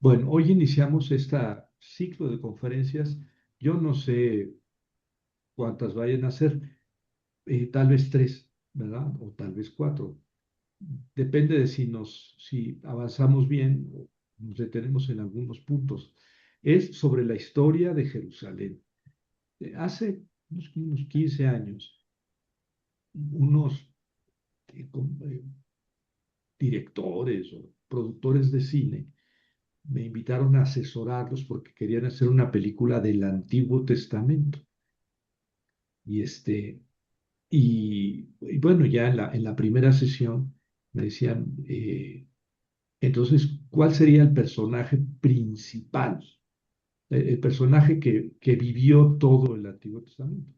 Bueno, hoy iniciamos este ciclo de conferencias. Yo no sé cuántas vayan a ser, tal vez tres, ¿verdad? O tal vez cuatro. Depende de si avanzamos bien o nos detenemos en algunos puntos. Es sobre la historia de Jerusalén. Hace unos 15 años, unos directores o productores de cine me invitaron a asesorarlos porque querían hacer una película del Antiguo Testamento. Y bueno, ya en la primera sesión me decían, entonces, ¿cuál sería el personaje principal? El personaje que vivió todo el Antiguo Testamento.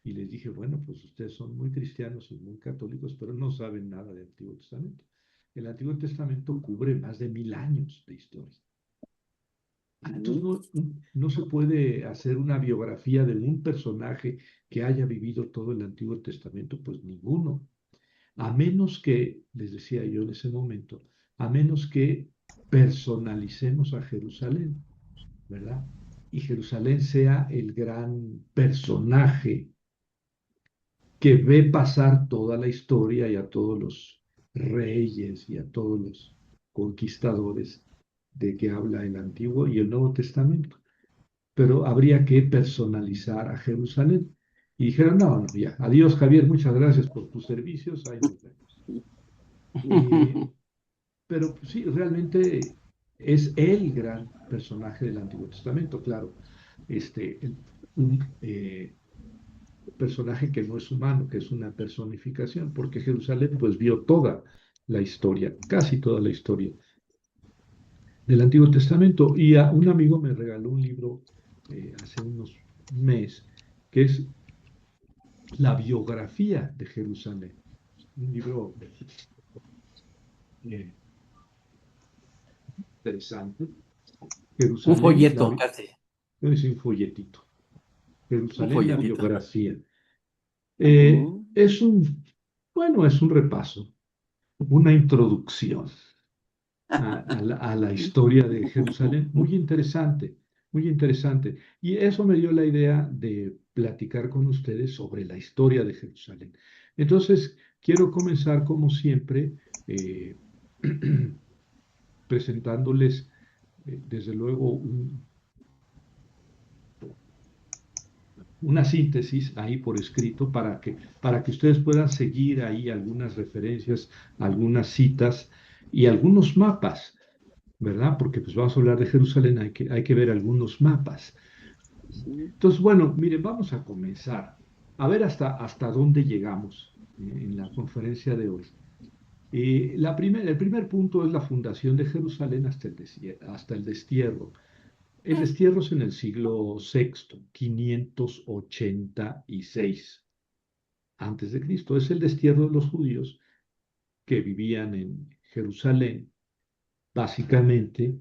Y les dije, bueno, pues ustedes son muy cristianos y muy católicos, pero no saben nada del Antiguo Testamento. El Antiguo Testamento cubre más de 1000 años de historia. Entonces Mm. no se puede hacer una biografía de un personaje que haya vivido todo el Antiguo Testamento, pues ninguno. A menos que, les decía yo en ese momento, a menos que personalicemos a Jerusalén, ¿verdad? Y Jerusalén sea el gran personaje que ve pasar toda la historia y a todos los reyes y a todos los conquistadores de que habla el Antiguo y el Nuevo Testamento. Pero habría que personalizar a Jerusalén. Y dijeron, no, no, ya, adiós Javier, muchas gracias por tus servicios, ahí nos vemos. Eh, pero pues, sí, realmente es el gran personaje del Antiguo Testamento, claro. Un personaje que no es humano, que es una personificación, porque Jerusalén pues vio toda la historia, casi toda la historia del Antiguo Testamento. Y a un amigo me regaló un libro hace unos meses, que es la biografía de Jerusalén. Un libro eh, interesante. Un Jerusalén, folleto, casi, es un folletito. un Jerusalén, la folletito. biografía. Mm. Bueno, es un repaso, una introducción a la historia de Jerusalén. Muy interesante, muy interesante. Y eso me dio la idea de platicar con ustedes sobre la historia de Jerusalén. Entonces, quiero comenzar como siempre, eh, presentándoles, desde luego, una síntesis ahí por escrito para que ustedes puedan seguir ahí algunas referencias, algunas citas y algunos mapas, ¿verdad? Porque pues vamos a hablar de Jerusalén, hay que ver algunos mapas. Entonces, bueno, miren, vamos a comenzar a ver hasta dónde llegamos en la conferencia de hoy. El primer punto es la fundación de Jerusalén hasta el destierro. El destierro es en el siglo sexto, 586 antes de Cristo. Es el destierro de los judíos que vivían en Jerusalén, básicamente,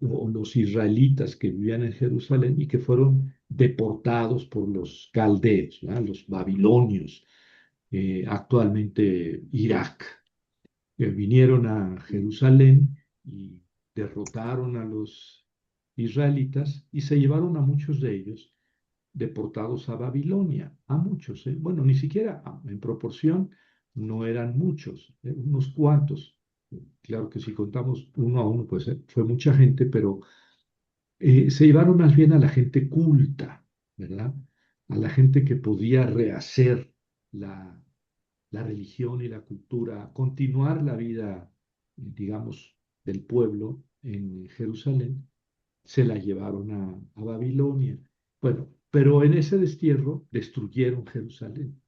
o los israelitas que vivían en Jerusalén y que fueron deportados por los caldeos, ¿verdad? Los babilonios, actualmente Irak, que vinieron a Jerusalén y derrotaron a los israelitas y se llevaron a muchos de ellos deportados a Babilonia, a muchos, ¿eh? Bueno, ni siquiera en proporción no eran muchos, unos cuantos. Claro que si contamos uno a uno, pues fue mucha gente, pero se llevaron más bien a la gente culta, ¿verdad? A la gente que podía rehacer la, la religión y la cultura, continuar la vida, digamos, del pueblo en Jerusalén, se la llevaron a Babilonia. Bueno, pero en ese destierro destruyeron Jerusalén,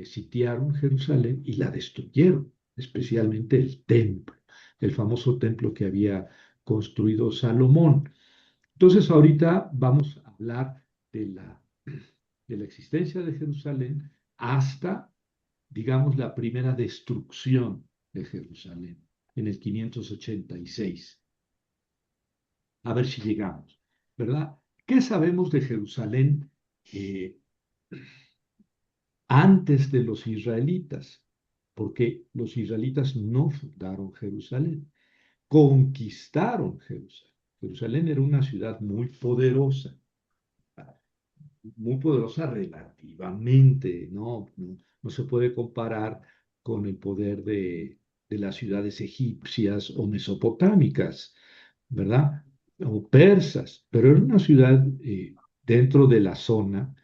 sitiaron Jerusalén y la destruyeron, especialmente el templo, el famoso templo que había construido Salomón. Entonces, ahorita vamos a hablar de la existencia de Jerusalén hasta, digamos, la primera destrucción de Jerusalén en el 586. A ver si llegamos, ¿verdad? ¿Qué sabemos de Jerusalén eh, antes de los israelitas? Porque los israelitas no fundaron Jerusalén. conquistaron Jerusalén. Jerusalén era una ciudad muy poderosa relativamente, ¿no? No se puede comparar con el poder de las ciudades egipcias o mesopotámicas, ¿verdad? O persas, pero era una ciudad dentro de la zona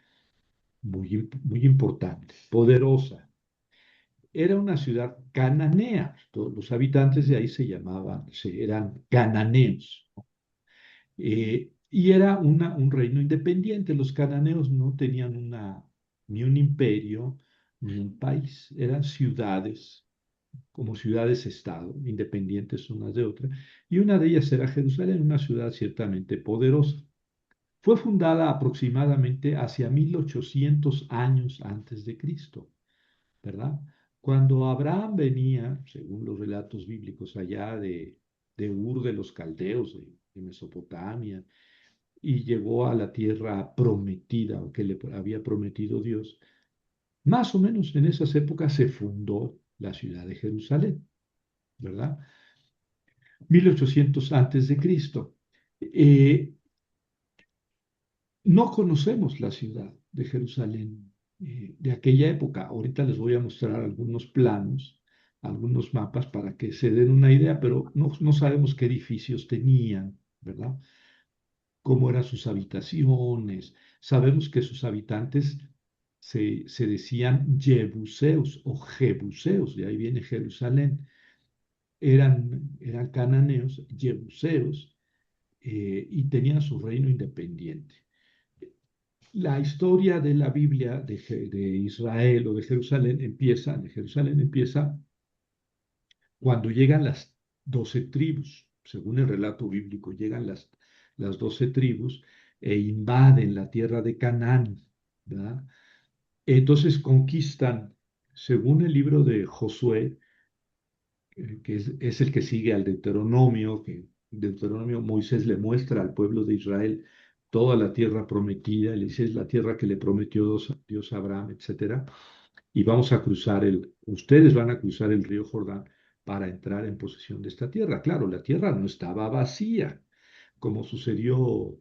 muy importante, poderosa. Era una ciudad cananea. Todos los habitantes de ahí eran cananeos. Y era un reino independiente. Los cananeos no tenían ni un imperio ni un país. Eran ciudades, como ciudades-estado, independientes unas de otras. Y una de ellas era Jerusalén, una ciudad ciertamente poderosa. Fue fundada aproximadamente hacia 1800 años antes de Cristo, ¿verdad? Cuando Abraham venía, según los relatos bíblicos, allá de Ur de los Caldeos, de Mesopotamia, y llegó a la tierra prometida, o que le había prometido Dios, más o menos en esas épocas se fundó la ciudad de Jerusalén, ¿verdad? 1800 antes de Cristo. Eh, no conocemos la ciudad de Jerusalén de aquella época. Ahorita les voy a mostrar algunos planos, algunos mapas para que se den una idea, pero no sabemos qué edificios tenían, ¿verdad? Cómo eran sus habitaciones. Sabemos que sus habitantes se decían Jebuseos o Jebuseos, de ahí viene Jerusalén. Eran cananeos, Jebuseos, y tenían su reino independiente. La historia de la Biblia de Israel o de Jerusalén empieza cuando llegan las 12 tribus, según el relato bíblico, llegan las 12 tribus e invaden la tierra de Canaán, ¿verdad? Entonces conquistan, según el libro de Josué, que es el que sigue al Deuteronomio, que Deuteronomio Moisés le muestra al pueblo de Israel toda la tierra prometida, le dice es la tierra que le prometió Dios a Abraham, etcétera, y ustedes van a cruzar el río Jordán para entrar en posesión de esta tierra. Claro, la tierra no estaba vacía, como sucedió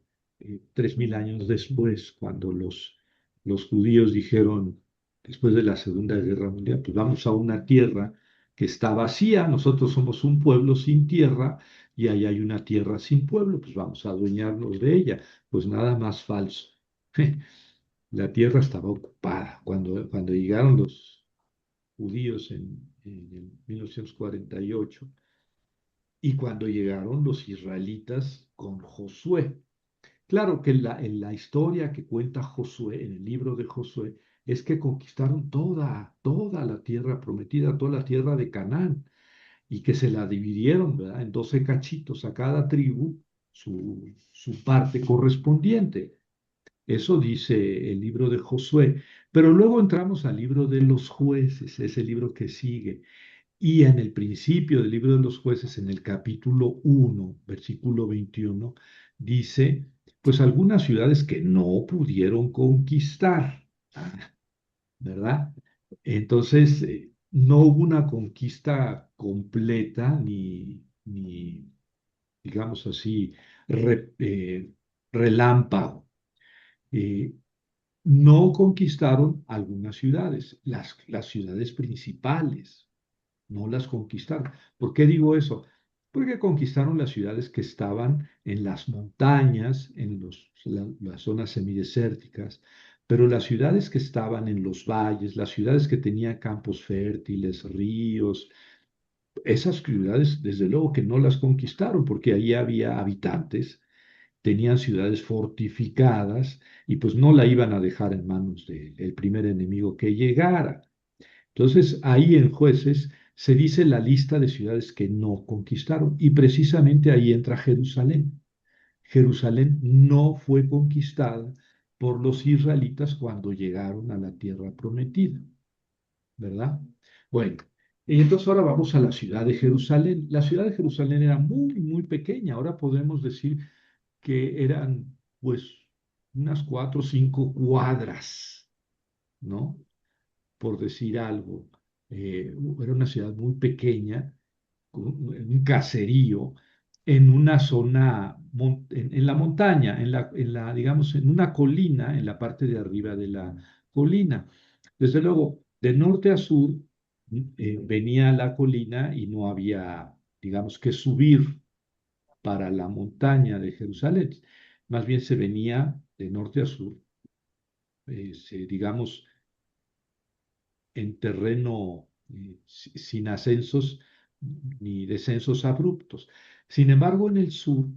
3000 años después, cuando los judíos dijeron, después de la Segunda Guerra Mundial, pues vamos a una tierra que está vacía, nosotros somos un pueblo sin tierra y ahí hay una tierra sin pueblo, pues vamos a adueñarnos de ella. Pues nada más falso. La tierra estaba ocupada. Cuando llegaron los judíos en el 1948 y cuando llegaron los israelitas con Josué. Claro que en la historia que cuenta Josué, en el libro de Josué, es que conquistaron toda la tierra prometida, toda la tierra de Canaán, y que se la dividieron, ¿verdad? En 12 cachitos a cada tribu, su parte correspondiente. Eso dice el libro de Josué. Pero luego entramos al libro de los jueces, ese libro que sigue. Y en el principio del libro de los jueces, en el capítulo 1, versículo 21, dice, pues algunas ciudades que no pudieron conquistar, ¿verdad? Entonces, no hubo una conquista completa ni digamos así, relámpago. Eh, no conquistaron algunas ciudades, las ciudades principales no las conquistaron. ¿Por qué digo eso? Porque conquistaron las ciudades que estaban en las montañas, en las zonas semidesérticas, pero las ciudades que estaban en los valles, las ciudades que tenían campos fértiles, ríos, esas ciudades, desde luego que no las conquistaron, porque ahí había habitantes, tenían ciudades fortificadas y pues no la iban a dejar en manos del primer enemigo que llegara. Entonces, ahí en Jueces se dice la lista de ciudades que no conquistaron y precisamente ahí entra Jerusalén. Jerusalén no fue conquistada por los israelitas cuando llegaron a la tierra prometida, ¿verdad? Bueno, y entonces ahora vamos a la ciudad de Jerusalén. La ciudad de Jerusalén era muy pequeña. Ahora podemos decir que eran pues unas 4 o 5 cuadras, ¿no? Por decir algo. Era una ciudad muy pequeña, en un caserío, en una zona, en la montaña, digamos, en una colina, en la parte de arriba de la colina. Desde luego, de norte a sur, venía la colina y no había, digamos, que subir para la montaña de Jerusalén. Más bien se venía de norte a sur, digamos, en terreno sin ascensos ni descensos abruptos. Sin embargo, en el sur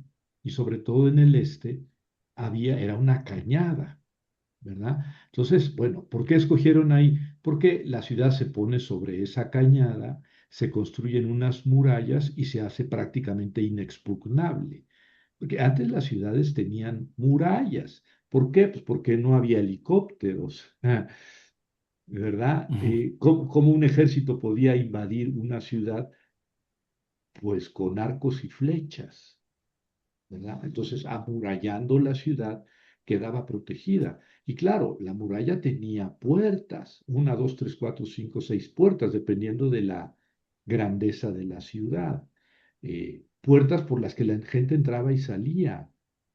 y sobre todo en el este, era una cañada, ¿verdad? Entonces, bueno, ¿por qué escogieron ahí? Porque la ciudad se pone sobre esa cañada, se construyen unas murallas y se hace prácticamente inexpugnable. Porque antes las ciudades tenían murallas. ¿Por qué? Pues porque no había helicópteros. ¿Verdad? Ujú. ¿Cómo un ejército podía invadir una ciudad? Pues con arcos y flechas, ¿verdad? Entonces, amurallando la ciudad quedaba protegida. Y claro, la muralla tenía puertas, una, dos, tres, cuatro, cinco, seis puertas, dependiendo de la grandeza de la ciudad. Puertas por las que la gente entraba y salía.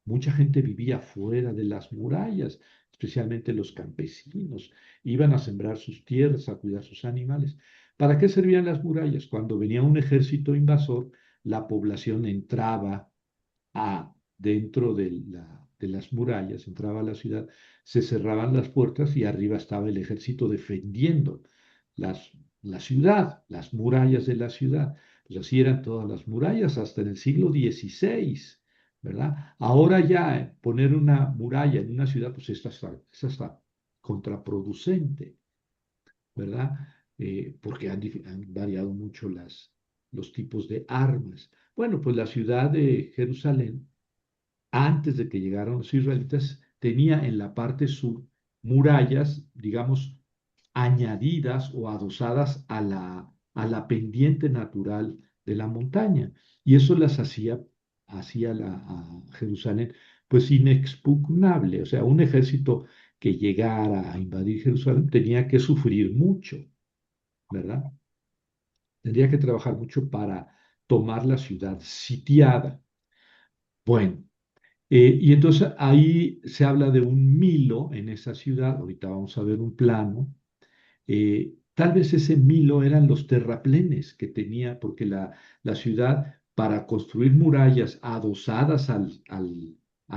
Mucha gente vivía fuera de las murallas, especialmente los campesinos. Iban a sembrar sus tierras, a cuidar sus animales. ¿Para qué servían las murallas? Cuando venía un ejército invasor, la población entraba dentro de las murallas, entraba a la ciudad, se cerraban las puertas y arriba estaba el ejército defendiendo las, la ciudad, las murallas de la ciudad. Pues así eran todas las murallas hasta en el siglo XVI, ¿verdad? Ahora ya poner una muralla en una ciudad, pues esta está contraproducente, ¿verdad? Porque han variado mucho los tipos de armas. Bueno, pues la ciudad de Jerusalén, antes de que llegaran los israelitas, tenía en la parte sur murallas, digamos, añadidas o adosadas a la pendiente natural de la montaña. Y eso las hacía a Jerusalén, pues inexpugnable. O sea, un ejército que llegara a invadir Jerusalén tenía que sufrir mucho, ¿verdad? Tendría que trabajar mucho para tomar la ciudad sitiada. Bueno, y entonces ahí se habla de un Milo en esa ciudad, ahorita vamos a ver un plano. Tal vez ese Milo eran los terraplenes que tenía, porque la ciudad, para construir murallas adosadas a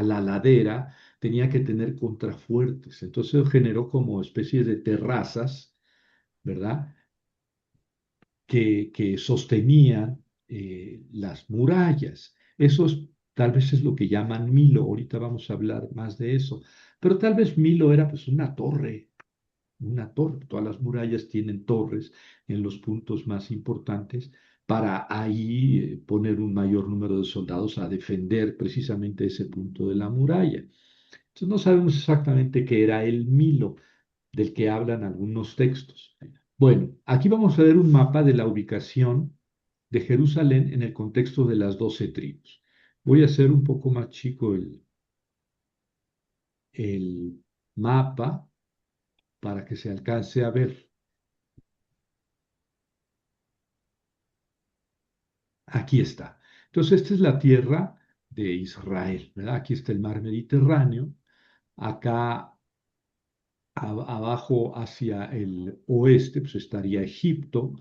la ladera, tenía que tener contrafuertes. Entonces generó como especies de terrazas, ¿verdad? Que sostenían las murallas. Tal vez es lo que llaman Milo, ahorita vamos a hablar más de eso, pero tal vez Milo era pues una torre. Todas las murallas tienen torres en los puntos más importantes para ahí poner un mayor número de soldados a defender precisamente ese punto de la muralla. Entonces no sabemos exactamente qué era el Milo del que hablan algunos textos. Bueno, aquí vamos a ver un mapa de la ubicación de Jerusalén en el contexto de las 12 tribus. Voy a hacer un poco más chico el mapa para que se alcance a ver. Aquí está. Entonces, esta es la tierra de Israel, ¿verdad? Aquí está el mar Mediterráneo. Acá abajo hacia el oeste, pues estaría Egipto.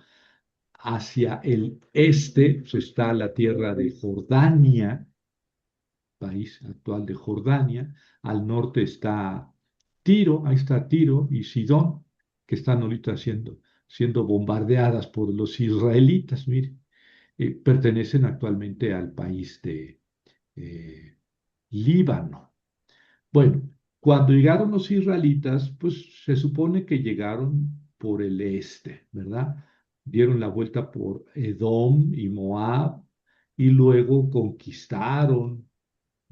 Hacia el este, pues está la tierra de Jordania, país actual de Jordania. Al norte está Tiro, ahí está Tiro y Sidón, que están ahorita siendo bombardeadas por los israelitas, mire. Pertenecen actualmente al país de eh, Líbano. Bueno, cuando llegaron los israelitas, pues se supone que llegaron por el este, ¿verdad? Dieron la vuelta por Edom y Moab y luego conquistaron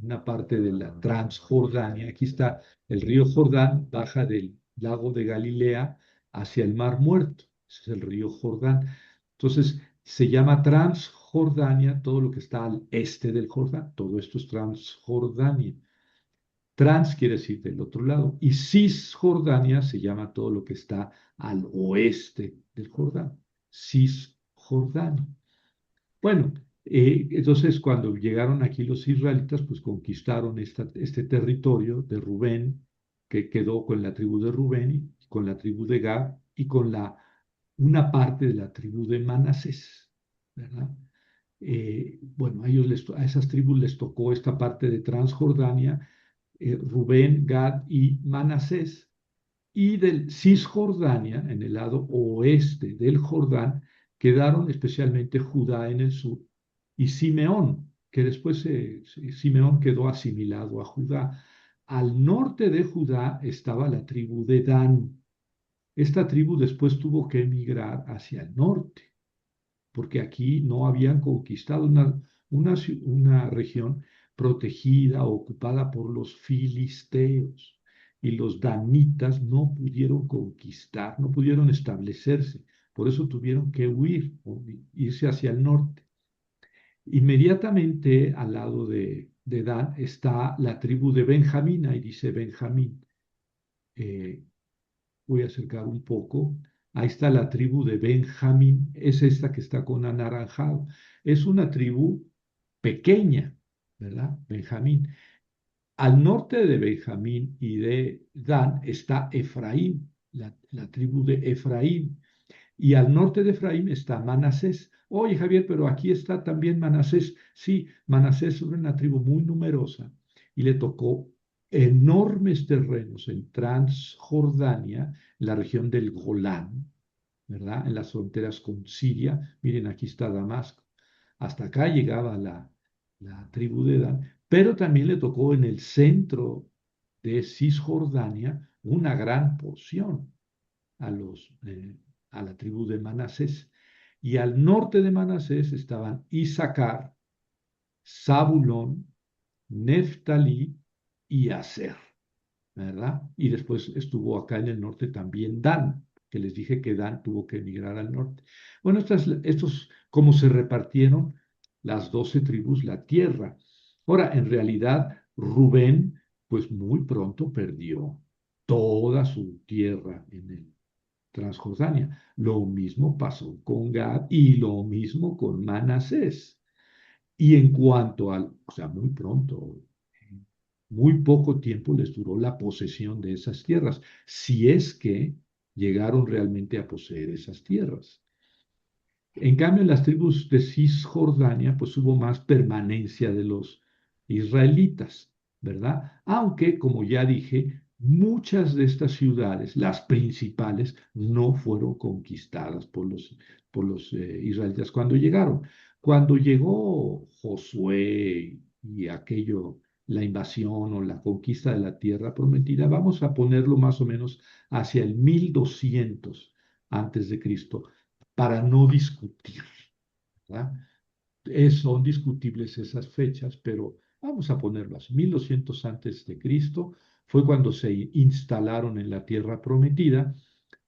una parte de la Transjordania. Aquí está el río Jordán, baja del lago de Galilea hacia el Mar Muerto. Ese es el río Jordán. Entonces, se llama Transjordania todo lo que está al este del Jordán. Todo esto es Transjordania. Trans quiere decir del otro lado. Y Cisjordania se llama todo lo que está al oeste del Jordán. Cisjordania. Bueno, entonces cuando llegaron aquí los israelitas, pues conquistaron este territorio de Rubén, que quedó con la tribu de Rubén, y con la tribu de Gad y con una parte de la tribu de Manasés, ¿verdad? Bueno, a esas tribus les tocó esta parte de Transjordania, Rubén, Gad y Manasés. Y del Cisjordania, en el lado oeste del Jordán, quedaron especialmente Judá en el sur y Simeón, que después Simeón quedó asimilado a Judá. Al norte de Judá estaba la tribu de Dan. Esta tribu después tuvo que emigrar hacia el norte porque aquí no habían conquistado una región protegida, ocupada por los filisteos, y los danitas no pudieron conquistar, no pudieron establecerse, por eso tuvieron que huir o irse hacia el norte. Inmediatamente al lado de Dan está la tribu de Benjamín, ahí dice Benjamín. Eh, Voy a acercar un poco. Ahí está la tribu de Benjamín, es esta que está con anaranjado. Es una tribu pequeña, ¿verdad? Benjamín. Al norte de Benjamín y de Dan está Efraín, la tribu de Efraín. Y al norte de Efraín está Manasés. Oye, Javier, pero aquí está también Manasés. Sí, Manasés es una tribu muy numerosa y le tocó enormes terrenos en Transjordania, en la región del Golán, ¿verdad? En las fronteras con Siria. Miren, aquí está Damasco. Hasta acá llegaba la tribu de Dan, pero también le tocó en el centro de Cisjordania una gran porción a, a la tribu de Manasés. Y al norte de Manasés estaban Isaacar, Zabulón, Neftalí y Aser, ¿verdad? Y después estuvo acá en el norte también Dan, que les dije que Dan tuvo que emigrar al norte. Bueno, cómo se repartieron las 12 tribus la tierra. Ahora, en realidad, Rubén, pues muy pronto perdió toda su tierra en el Transjordania. Lo mismo pasó con Gad y lo mismo con Manasés. Y en cuanto o sea, muy pronto, muy poco tiempo les duró la posesión de esas tierras, si es que llegaron realmente a poseer esas tierras. En cambio, en las tribus de Cisjordania, pues hubo más permanencia de los israelitas, ¿verdad? Aunque, como ya dije, muchas de estas ciudades, las principales, no fueron conquistadas por los israelitas cuando llegaron. Cuando llegó Josué y aquello, la invasión o la conquista de la tierra prometida, vamos a ponerlo más o menos hacia el 1200 antes de Cristo para no discutir, ¿verdad? Son discutibles esas fechas, pero vamos a ponerlas. 1200 antes de Cristo fue cuando se instalaron en la tierra prometida.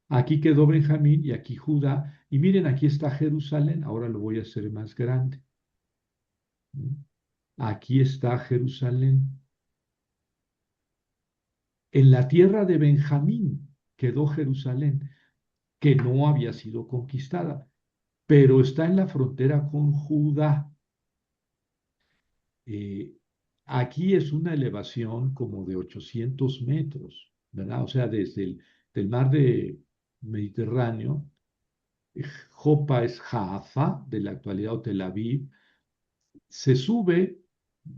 Aquí quedó Benjamín y aquí Judá. Y miren, aquí está Jerusalén. Ahora lo voy a hacer más grande. Aquí está Jerusalén. En la tierra de Benjamín quedó Jerusalén, que no había sido conquistada, pero está en la frontera con Judá. Eh, Aquí es una elevación como de 800 metros, ¿verdad? O sea, desde del mar de Mediterráneo, Jopa es Jaffa, de la actualidad o Tel Aviv, se sube,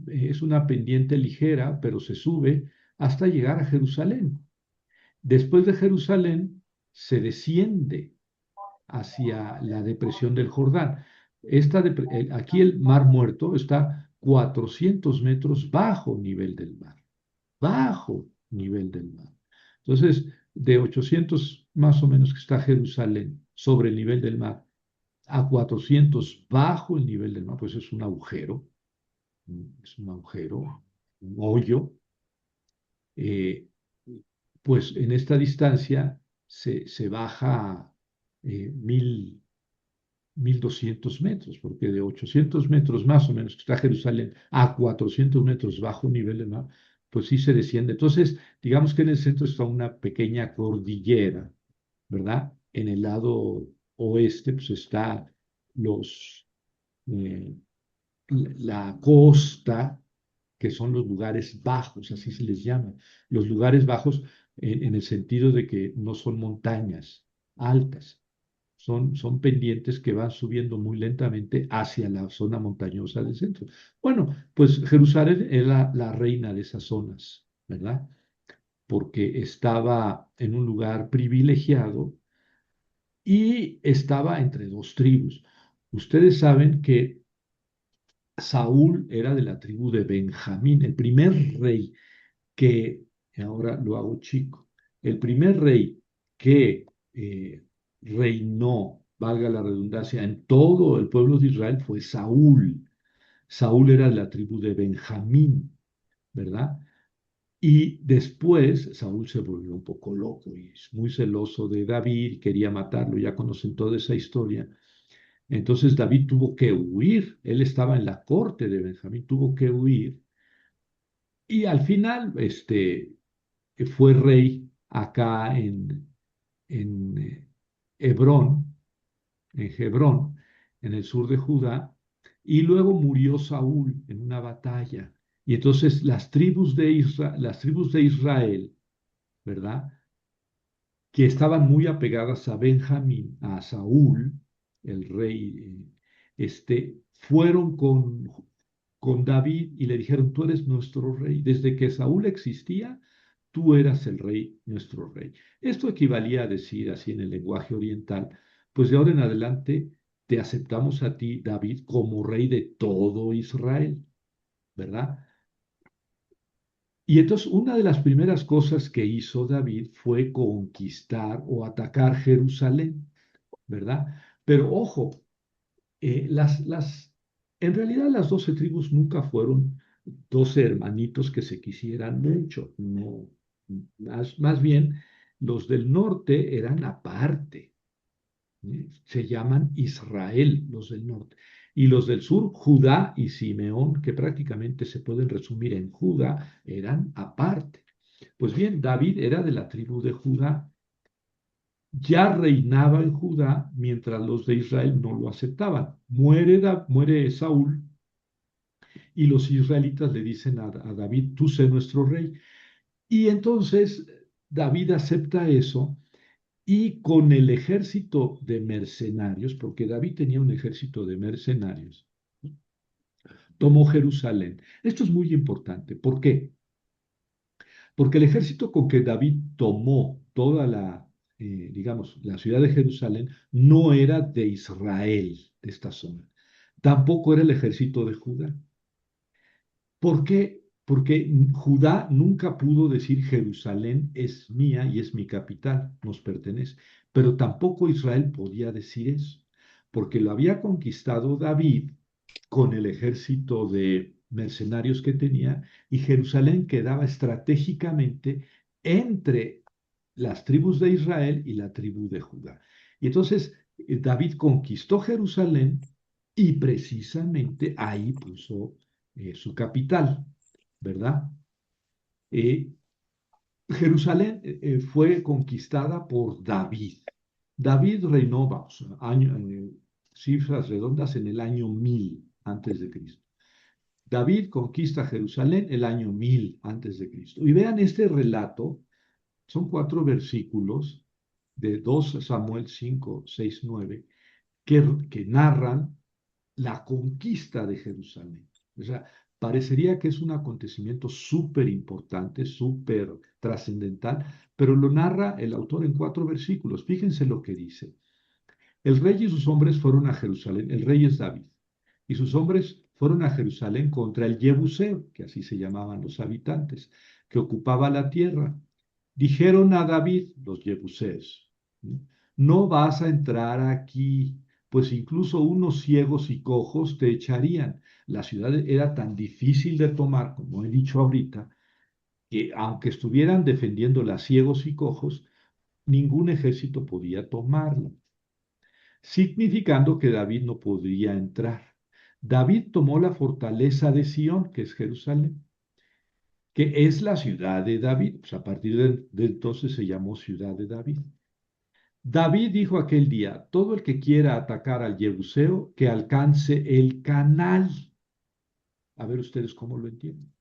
es una pendiente ligera, pero se sube hasta llegar a Jerusalén. Después de Jerusalén, se desciende hacia la depresión del Jordán. Aquí el Mar Muerto está 400 metros bajo nivel del mar, bajo nivel del mar. Entonces, de 800 más o menos que está Jerusalén sobre el nivel del mar a 400 bajo el nivel del mar, pues es un agujero, un hoyo. eh, pues en esta distancia se baja 1200 metros, porque de 800 metros más o menos que está Jerusalén a 400 metros bajo nivel del mar, pues sí se desciende. Entonces, digamos que en el centro está una pequeña cordillera, ¿verdad? En el lado oeste, pues está los, eh, la costa, que son los lugares bajos, así se les llama. Los lugares bajos en el sentido de que no son montañas altas, son pendientes que van subiendo muy lentamente hacia la zona montañosa del centro. Bueno, pues Jerusalén era la reina de esas zonas, ¿verdad? Porque estaba en un lugar privilegiado y estaba entre dos tribus. Ustedes saben que Saúl era de la tribu de Benjamín, el primer rey que, ahora lo hago chico, el primer rey que reinó, valga la redundancia, en todo el pueblo de Israel fue Saúl. Saúl era de la tribu de Benjamín, ¿verdad? Y después Saúl se volvió un poco loco y es muy celoso de David, quería matarlo, ya conocen toda esa historia. Entonces David tuvo que huir, él estaba en la corte de Benjamín, tuvo que huir y al final fue rey acá en Hebrón, en Hebrón, en el sur de Judá, y luego murió Saúl en una batalla. Y entonces las tribus de Israel, ¿verdad? Que estaban muy apegadas a Benjamín, a Saúl, el rey, fueron con David y le dijeron, tú eres nuestro rey. Desde que Saúl existía, tú eras el rey, nuestro rey. Esto equivalía a decir así en el lenguaje oriental, pues de ahora en adelante te aceptamos a ti, David, como rey de todo Israel, ¿verdad? Y entonces una de las primeras cosas que hizo David fue conquistar o atacar Jerusalén, ¿verdad? Pero ojo, en realidad las 12 tribus nunca fueron 12 hermanitos que se quisieran mucho, no, más bien los del norte eran aparte, se llaman Israel, los del norte. Y los del sur, Judá y Simeón, que prácticamente se pueden resumir en Judá, eran aparte. Pues bien, David era de la tribu de Judá, ya reinaba en Judá mientras los de Israel no lo aceptaban. Muere Saúl y los israelitas le dicen a David, tú sé nuestro rey. Y entonces David acepta eso y con el ejército de mercenarios, porque David tenía un ejército de mercenarios, tomó Jerusalén. Esto es muy importante. ¿Por qué? Porque el ejército con que David tomó toda digamos, la ciudad de Jerusalén, no era de Israel, de esta zona. Tampoco era el ejército de Judá. ¿Por qué? Porque Judá nunca pudo decir Jerusalén es mía y es mi capital, nos pertenece. Pero tampoco Israel podía decir eso, porque lo había conquistado David con el ejército de mercenarios que tenía y Jerusalén quedaba estratégicamente entre las tribus de Israel y la tribu de Judá. Y entonces David conquistó Jerusalén y precisamente ahí puso su capital, ¿verdad? Eh, Jerusalén fue conquistada por David. David reinó, vamos, cifras redondas en el año 1000 antes de Cristo. David conquista Jerusalén el año 1000 antes de Cristo. Y vean este relato, son 4 versículos de 2 Samuel 5, 6, 9, que narran la conquista de Jerusalén. O sea, parecería que es un acontecimiento súper importante, súper trascendental, pero lo narra el autor en 4 versículos. Fíjense lo que dice. El rey y sus hombres fueron a Jerusalén, el rey es David, y sus hombres fueron a Jerusalén contra el Jebuseo, que así se llamaban los habitantes, que ocupaba la tierra. Dijeron a David, los Jebuseos, no vas a entrar aquí, pues incluso unos ciegos y cojos te echarían. La ciudad era tan difícil de tomar, como he dicho ahorita, que aunque estuvieran defendiéndola ciegos y cojos, ningún ejército podía tomarla, significando que David no podría entrar. David tomó la fortaleza de Sión, que es Jerusalén, que es la ciudad de David. Pues a partir de entonces se llamó ciudad de David. David dijo aquel día, todo el que quiera atacar al Jebuseo, que alcance el canal. A ver ustedes cómo lo entienden.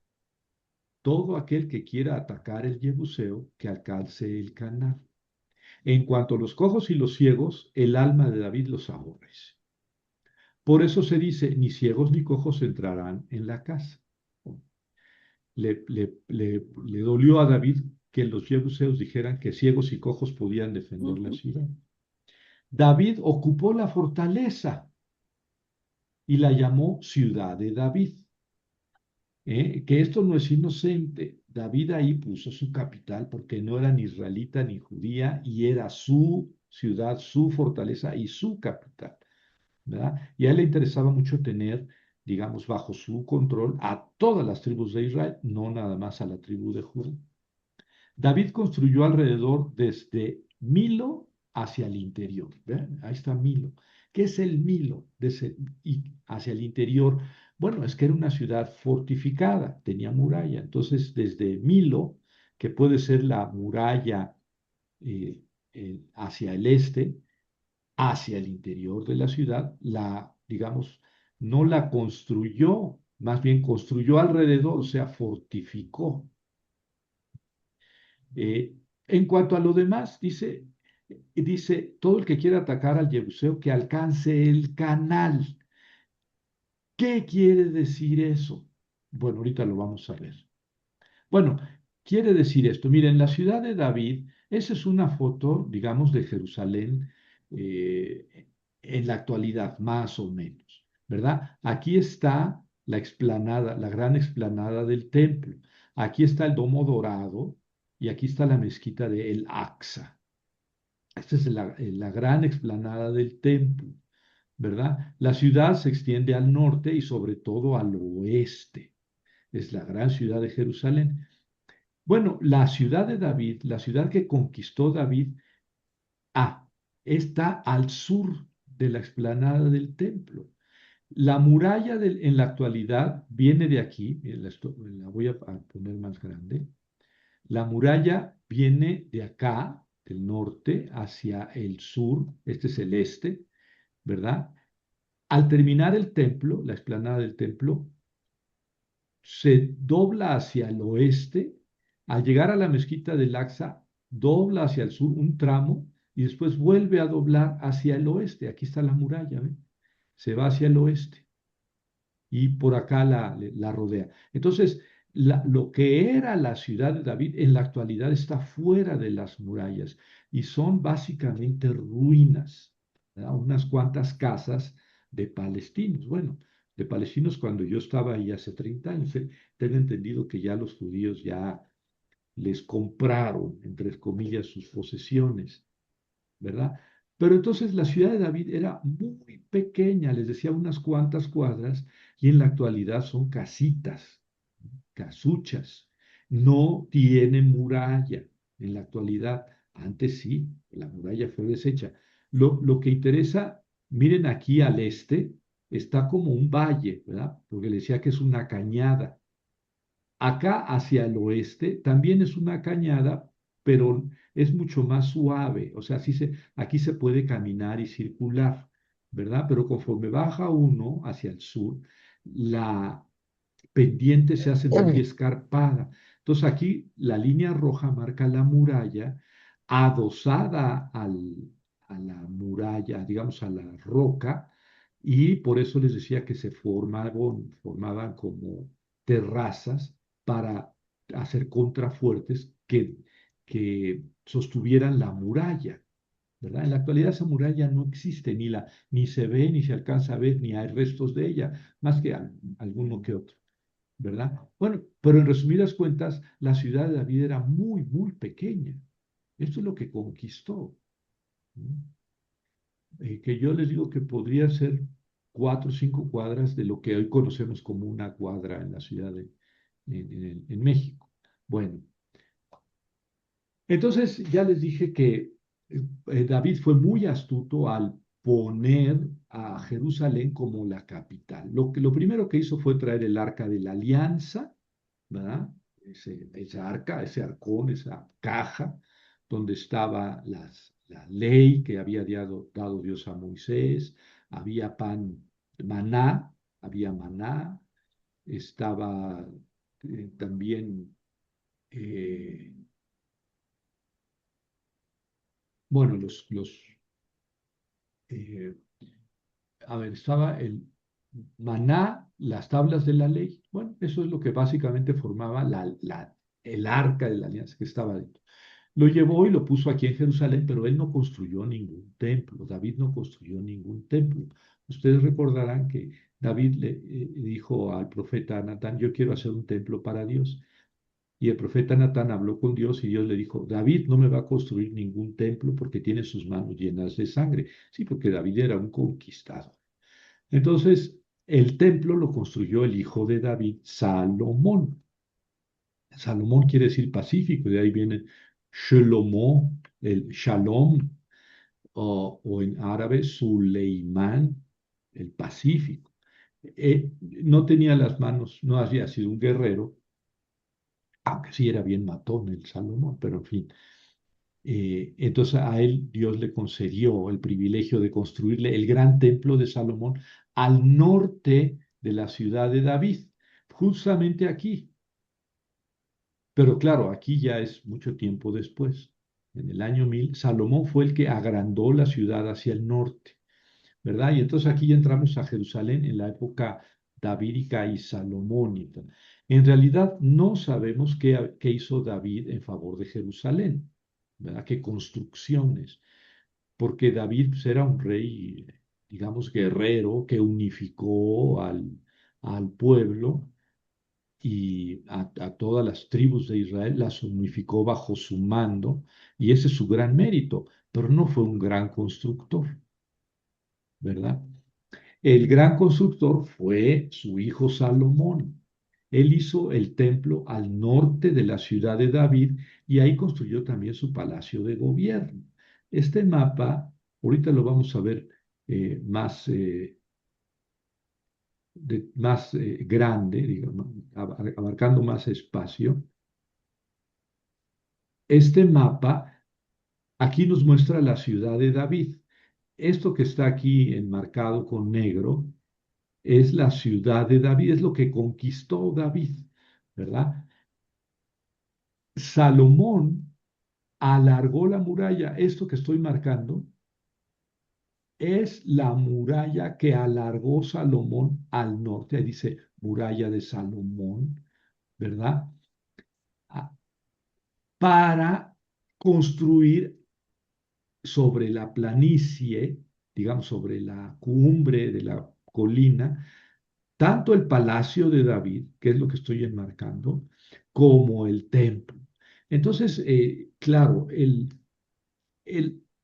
Todo aquel que quiera atacar el Jebuseo, que alcance el canal. En cuanto a los cojos y los ciegos, el alma de David los aborrece. Por eso se dice, ni ciegos ni cojos entrarán en la casa. Le dolió a David que los jebuseos dijeran que ciegos y cojos podían defender la ujú, ciudad. David ocupó la fortaleza y la llamó Ciudad de David. Que esto no es inocente. David ahí puso su capital porque no era ni israelita ni judía y era su ciudad, su fortaleza y su capital, ¿verdad? Y a él le interesaba mucho tener, digamos, bajo su control a todas las tribus de Israel, no nada más a la tribu de Judá. David construyó alrededor desde Milo hacia el interior. ¿Ven? Ahí está Milo. ¿Qué es el Milo? Y hacia el interior. Bueno, es que era una ciudad fortificada, tenía muralla. Entonces, desde Milo, que puede ser la muralla eh, hacia el este, hacia el interior de la ciudad, digamos, no la construyó, más bien construyó alrededor, o sea, fortificó. Eh, en cuanto a lo demás, dice, todo el que quiera atacar al Jebuseo, que alcance el canal. ¿Qué quiere decir eso? Bueno, ahorita lo vamos a ver. Bueno, quiere decir esto. Miren, la ciudad de David, esa es una foto, digamos, de Jerusalén en la actualidad, más o menos, ¿verdad? Aquí está la explanada, la gran explanada del templo. Aquí está el domo dorado y aquí está la mezquita de El Aqsa. Esta es la gran explanada del templo, ¿verdad? La ciudad se extiende al norte y sobre todo al oeste. Es la gran ciudad de Jerusalén. Bueno, la ciudad de David, la ciudad que conquistó David, está al sur de la explanada del templo. La muralla en la actualidad viene de aquí, la voy a poner más grande. La muralla viene de acá, del norte, hacia el sur, este es el este, ¿verdad? Al terminar el templo, la explanada del templo, se dobla hacia el oeste, al llegar a la mezquita del Aqsa, dobla hacia el sur un tramo y después vuelve a doblar hacia el oeste. Aquí está la muralla, ¿ve? Se va hacia el oeste y por acá la rodea. Entonces, lo que era la ciudad de David en la actualidad está fuera de las murallas y son básicamente ruinas, ¿verdad? Unas cuantas casas de palestinos. Bueno, de palestinos cuando yo estaba ahí hace 30 años, tengo entendido que ya los judíos ya les compraron, entre comillas, sus posesiones, ¿verdad? Pero entonces la ciudad de David era muy pequeña, les decía unas cuantas cuadras, y en la actualidad son casitas, casuchas. No tiene muralla en la actualidad. Antes sí, la muralla fue deshecha. Lo que interesa, miren aquí al este, está como un valle, ¿verdad? Porque le decía que es una cañada. Acá hacia el oeste también es una cañada, pero es mucho más suave. O sea, aquí se puede caminar y circular, ¿verdad? Pero conforme baja uno hacia el sur, la pendiente se hace muy escarpada. Entonces aquí la línea roja marca la muralla adosada a la muralla, digamos a la roca, y por eso les decía que se formaban como terrazas para hacer contrafuertes que sostuvieran la muralla, ¿verdad? En la actualidad esa muralla no existe, ni se ve, ni se alcanza a ver, ni hay restos de ella, más que alguno que otro, ¿verdad? Bueno, pero en resumidas cuentas, la ciudad de David era muy, muy pequeña. Esto es lo que conquistó, ¿no? Que yo les digo que podría ser 4 o 5 cuadras de lo que hoy conocemos como una cuadra en la ciudad en México. Bueno, entonces ya les dije que David fue muy astuto al poner a Jerusalén como la capital. Lo primero que hizo fue traer el arca de la alianza, ¿verdad? Esa arca, ese arcón, esa caja donde estaban la ley que había dado Dios a Moisés, había pan, maná, había maná, estaba también, eh, bueno, eh, a ver, estaba el maná, las tablas de la ley. Bueno, eso es lo que básicamente formaba el arca de la alianza que estaba dentro. Lo llevó y lo puso aquí en Jerusalén, pero él no construyó ningún templo. David no construyó ningún templo. Ustedes recordarán que David le dijo al profeta Natán, yo quiero hacer un templo para Dios. Y el profeta Natán habló con Dios y Dios le dijo, David no me va a construir ningún templo porque tiene sus manos llenas de sangre. Sí, porque David era un conquistador. Entonces, el templo lo construyó el hijo de David, Salomón. Salomón quiere decir pacífico, de ahí viene Shlomo, el Shalom, o en árabe Suleimán, el pacífico. No tenía las manos, no había sido un guerrero, aunque sí era bien matón el Salomón, pero en fin. Entonces a él Dios le concedió el privilegio de construirle el gran templo de Salomón al norte de la ciudad de David, justamente aquí. Pero claro, aquí ya es mucho tiempo después. En el año 1000, Salomón fue el que agrandó la ciudad hacia el norte, ¿verdad? Y entonces aquí ya entramos a Jerusalén en la época davídica y salomónica. En realidad no sabemos qué hizo David en favor de Jerusalén, ¿verdad? ¿Qué construcciones? Porque David pues, era un rey, digamos, guerrero que unificó al pueblo y a todas las tribus de Israel, las unificó bajo su mando, y ese es su gran mérito, pero no fue un gran constructor, ¿verdad? El gran constructor fue su hijo Salomón. Él hizo el templo al norte de la ciudad de David y ahí construyó también su palacio de gobierno. Este mapa, ahorita lo vamos a ver más grande, digamos, abarcando más espacio. Este mapa aquí nos muestra la ciudad de David. Esto que está aquí enmarcado con negro es la ciudad de David, es lo que conquistó David, ¿verdad? Salomón alargó la muralla. Esto que estoy marcando es la muralla que alargó Salomón al norte. Ahí dice muralla de Salomón, ¿verdad? Ah, para construir sobre la planicie, digamos, sobre la cumbre de la colina, tanto el palacio de David, que es lo que estoy enmarcando, como el templo. Entonces, claro,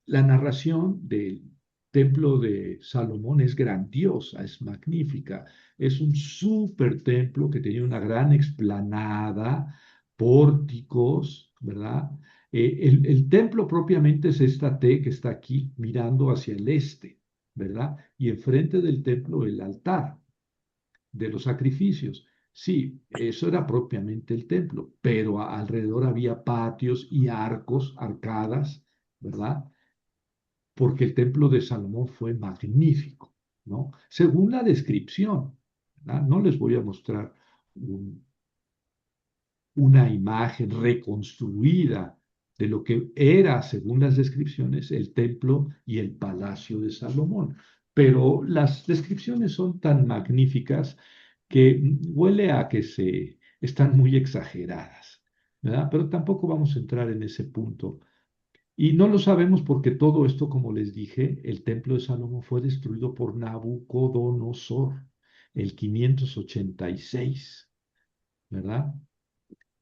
la narración del templo de Salomón es grandiosa, es magnífica. Es un súper templo que tenía una gran explanada, pórticos, ¿verdad? El templo propiamente es esta T que está aquí mirando hacia el este, ¿verdad? Y enfrente del templo el altar de los sacrificios. Sí, eso era propiamente el templo, pero alrededor había patios y arcos, arcadas, ¿verdad? Porque el templo de Salomón fue magnífico, ¿no? Según la descripción, ¿verdad? No les voy a mostrar un, una imagen reconstruida de lo que era, según las descripciones, el templo y el palacio de Salomón. Pero las descripciones son tan magníficas que huele a que se están muy exageradas, ¿verdad? Pero tampoco vamos a entrar en ese punto. Y no lo sabemos porque todo esto, como les dije, el templo de Salomón fue destruido por Nabucodonosor el 586, ¿verdad?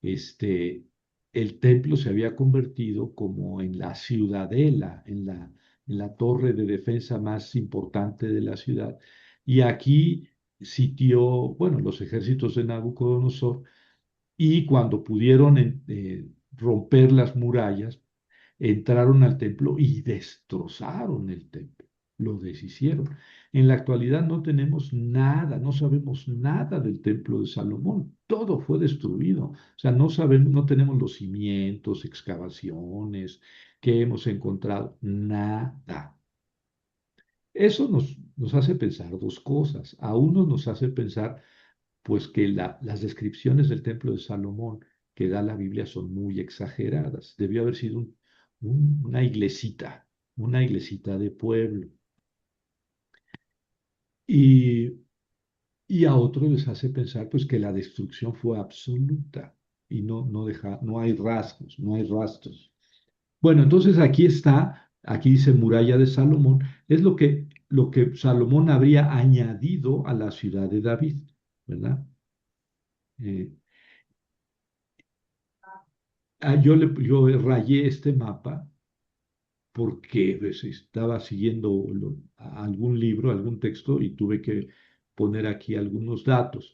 este, el templo se había convertido como en la ciudadela, en la torre de defensa más importante de la ciudad. Y aquí sitió, bueno, los ejércitos de Nabucodonosor, y cuando pudieron romper las murallas, entraron al templo y destrozaron el templo, lo deshicieron. En la actualidad no tenemos nada, no sabemos nada del templo de Salomón, todo fue destruido. O sea, no sabemos, no tenemos los cimientos, excavaciones, ¿Qué hemos encontrado? Nada. Eso nos hace pensar dos cosas. A uno nos hace pensar, pues, que las descripciones del templo de Salomón que da la Biblia son muy exageradas. Debió haber sido una iglesita de pueblo. Y, y a otros les hace pensar, pues, que la destrucción fue absoluta y no hay rasgos, no hay rastros. Bueno, entonces aquí está, aquí dice muralla de Salomón, es lo que Salomón habría añadido a la ciudad de David, ¿verdad? Eh, yo rayé este mapa porque pues, estaba siguiendo algún libro, algún texto y tuve que poner aquí algunos datos.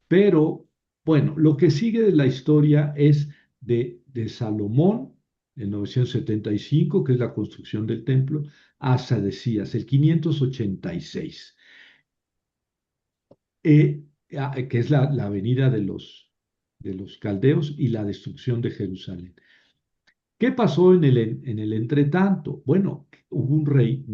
Pero bueno, lo que sigue de la historia es de Salomón, en 975, que es la construcción del templo, a Sadecías, el 586, eh, que es la venida de los caldeos y la destrucción de Jerusalén. ¿Qué pasó en el entretanto? Bueno, hubo un rey,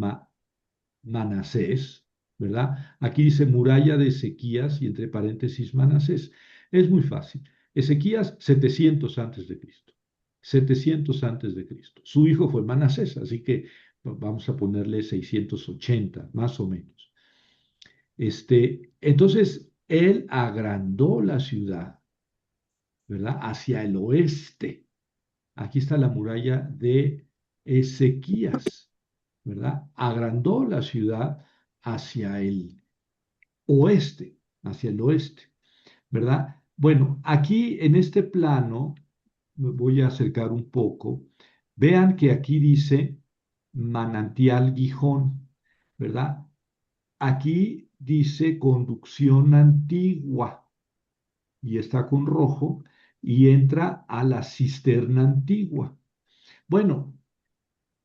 Manasés, ¿verdad? Aquí dice muralla de Ezequías y entre paréntesis Manasés. Es muy fácil. Ezequías, 700 antes de Cristo. 700 antes de Cristo. Su hijo fue Manasés, así que vamos a ponerle 680, más o menos. Entonces, él agrandó la ciudad, ¿verdad? Hacia el oeste. Aquí está la muralla de Ezequías, ¿verdad? Agrandó la ciudad hacia el oeste, hacia el oeste, ¿verdad? Bueno, aquí en este plano, me voy a acercar un poco, vean que aquí dice manantial Gijón, ¿verdad? Aquí dice conducción antigua y está con rojo y entra a la cisterna antigua. Bueno,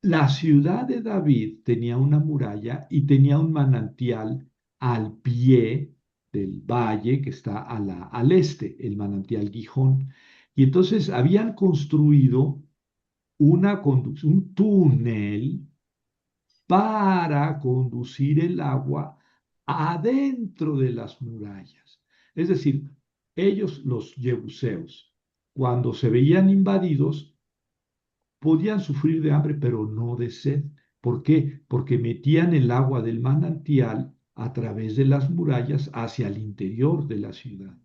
la ciudad de David tenía una muralla y tenía un manantial al pie del valle que está al este, el manantial Gijón. Y entonces habían construido un túnel para conducir el agua adentro de las murallas. Es decir, ellos, los jebuseos, cuando se veían invadidos, podían sufrir de hambre, pero no de sed. ¿Por qué? Porque metían el agua del manantial a través de las murallas hacia el interior de la ciudad.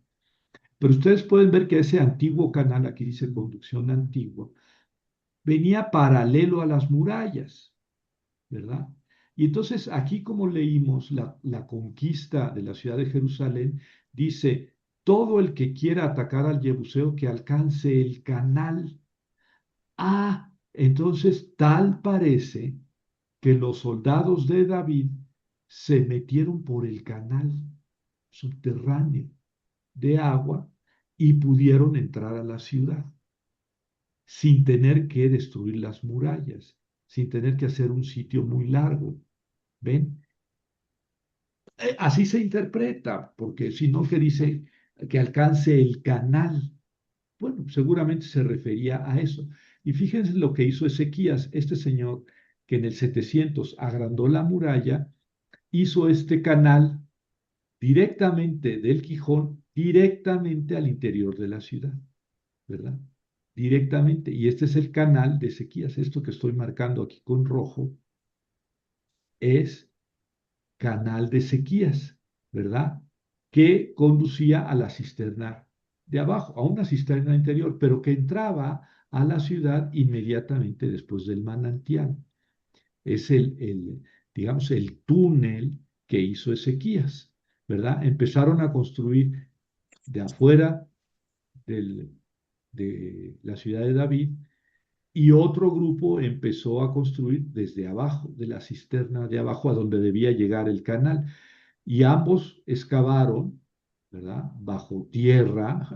Pero ustedes pueden ver que ese antiguo canal, aquí dice conducción antigua, venía paralelo a las murallas, ¿verdad? Y entonces aquí como leímos la conquista de la ciudad de Jerusalén, dice, todo el que quiera atacar al Jebuseo que alcance el canal. Ah, entonces tal parece que los soldados de David se metieron por el canal subterráneo de agua y pudieron entrar a la ciudad sin tener que destruir las murallas, sin tener que hacer un sitio muy largo. ¿Ven? Así se interpreta, porque si no, que dice que alcance el canal. Bueno, seguramente se refería a eso. Y fíjense lo que hizo Ezequías, este señor que en el 700 agrandó la muralla, hizo este canal directamente del Gijón, directamente al interior de la ciudad, ¿verdad? Directamente. Y este es el canal de Ezequías. Esto que estoy marcando aquí con rojo es canal de Ezequías, ¿verdad? Que conducía a la cisterna de abajo, a una cisterna interior, pero que entraba a la ciudad inmediatamente después del manantial. Es digamos, el túnel que hizo Ezequías, ¿verdad? Empezaron a construir de afuera del- de la ciudad de David y otro grupo empezó a construir desde abajo, de la cisterna de abajo, a donde debía llegar el canal. Y ambos excavaron, ¿verdad? Bajo tierra,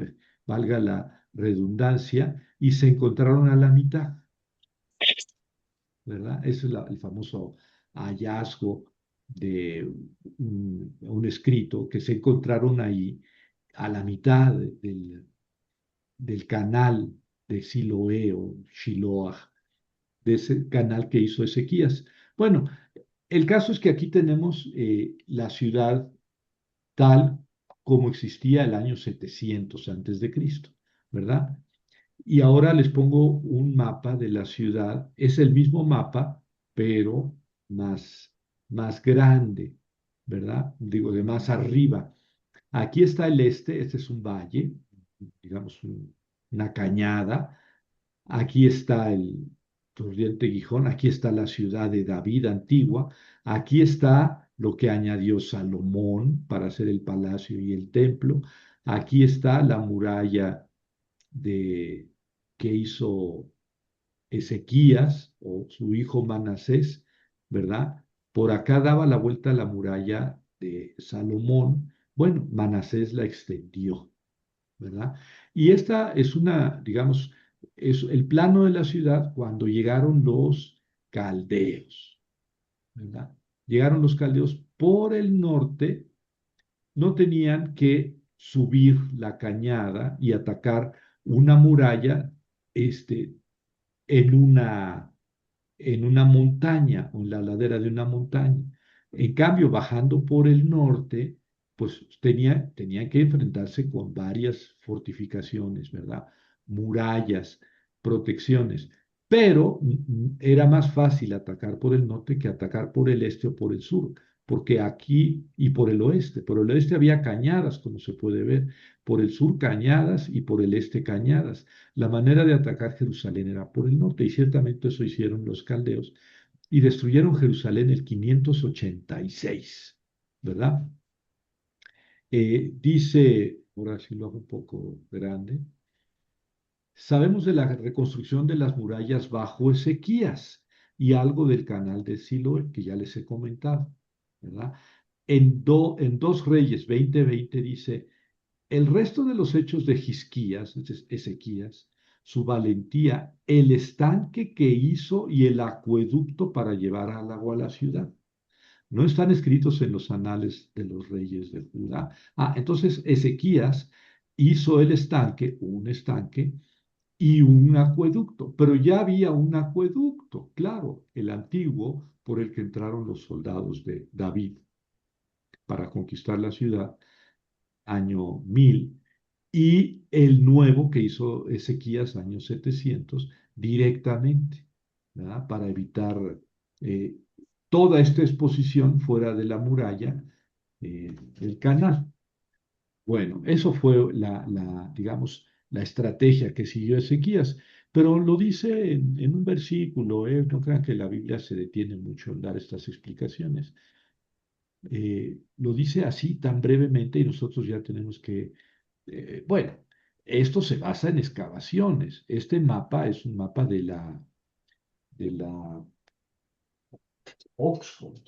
valga la redundancia, y se encontraron a la mitad, ¿verdad? Ese es el famoso hallazgo de un escrito que se encontraron ahí a la mitad del canal de Siloé o Shiloah. de ese canal que hizo Ezequías. Bueno, el caso es que aquí tenemos la ciudad tal como existía el año 700 antes de Cristo, ¿verdad? Y ahora les pongo un mapa de la ciudad. Es el mismo mapa, pero más, más grande, ¿verdad? Digo, de más arriba. Aquí está el este es un valle, digamos una cañada. Aquí está el torrente Gijón, aquí está la ciudad de David antigua, aquí está lo que añadió Salomón para hacer el palacio y el templo, aquí está la muralla de, que hizo Ezequías o su hijo Manasés, ¿verdad? Por acá daba la vuelta a la muralla de Salomón. Bueno, Manasés la extendió, ¿verdad? Y esta es una, digamos, es el plano de la ciudad cuando llegaron los caldeos, ¿verdad? Llegaron los caldeos por el norte, no tenían que subir la cañada y atacar una muralla, este, en una montaña o en la ladera de una montaña. En cambio, bajando por el norte, pues tenían que enfrentarse con varias fortificaciones, ¿verdad? Murallas, protecciones. Pero era más fácil atacar por el norte que atacar por el este o por el sur, porque aquí y por el oeste había cañadas, como se puede ver, por el sur cañadas y por el este cañadas. La manera de atacar Jerusalén era por el norte, y ciertamente eso hicieron los caldeos, y destruyeron Jerusalén el 586, ¿verdad? Dice, ahora sí lo hago un poco grande, sabemos de la reconstrucción de las murallas bajo Ezequías y algo del canal de Siloé, que ya les he comentado, ¿verdad? En Dos Reyes 20:20 dice, el resto de los hechos de Hisquías, Ezequías, su valentía, el estanque que hizo y el acueducto para llevar al agua a la ciudad, no están escritos en los anales de los reyes de Judá. Entonces Ezequías hizo el estanque, un estanque y un acueducto, pero ya había un acueducto, claro, el antiguo por el que entraron los soldados de David para conquistar la ciudad, año 1000, y el nuevo que hizo Ezequías, año 700, directamente, ¿verdad? Para evitar eh, toda esta exposición fuera de la muralla del canal. Bueno, eso fue digamos, la estrategia que siguió Ezequías, pero lo dice en un versículo, no crean que la Biblia se detiene mucho en dar estas explicaciones. Lo dice así tan brevemente y nosotros ya tenemos que, bueno, esto se basa en excavaciones. Este mapa es un mapa de la Oxford.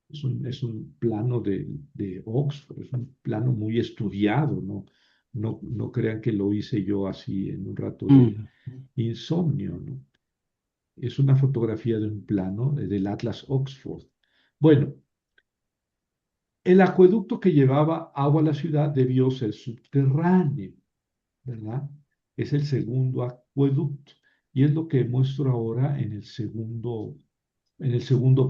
Es un plano de Oxford, es un plano muy estudiado, ¿no? No crean que lo hice yo así en un rato de Mm. insomnio, ¿no? Es una fotografía de un plano del Atlas Oxford. Bueno, el acueducto que llevaba agua a la ciudad debió ser subterráneo, ¿verdad? Es el segundo acueducto y es lo que muestro ahora en el segundo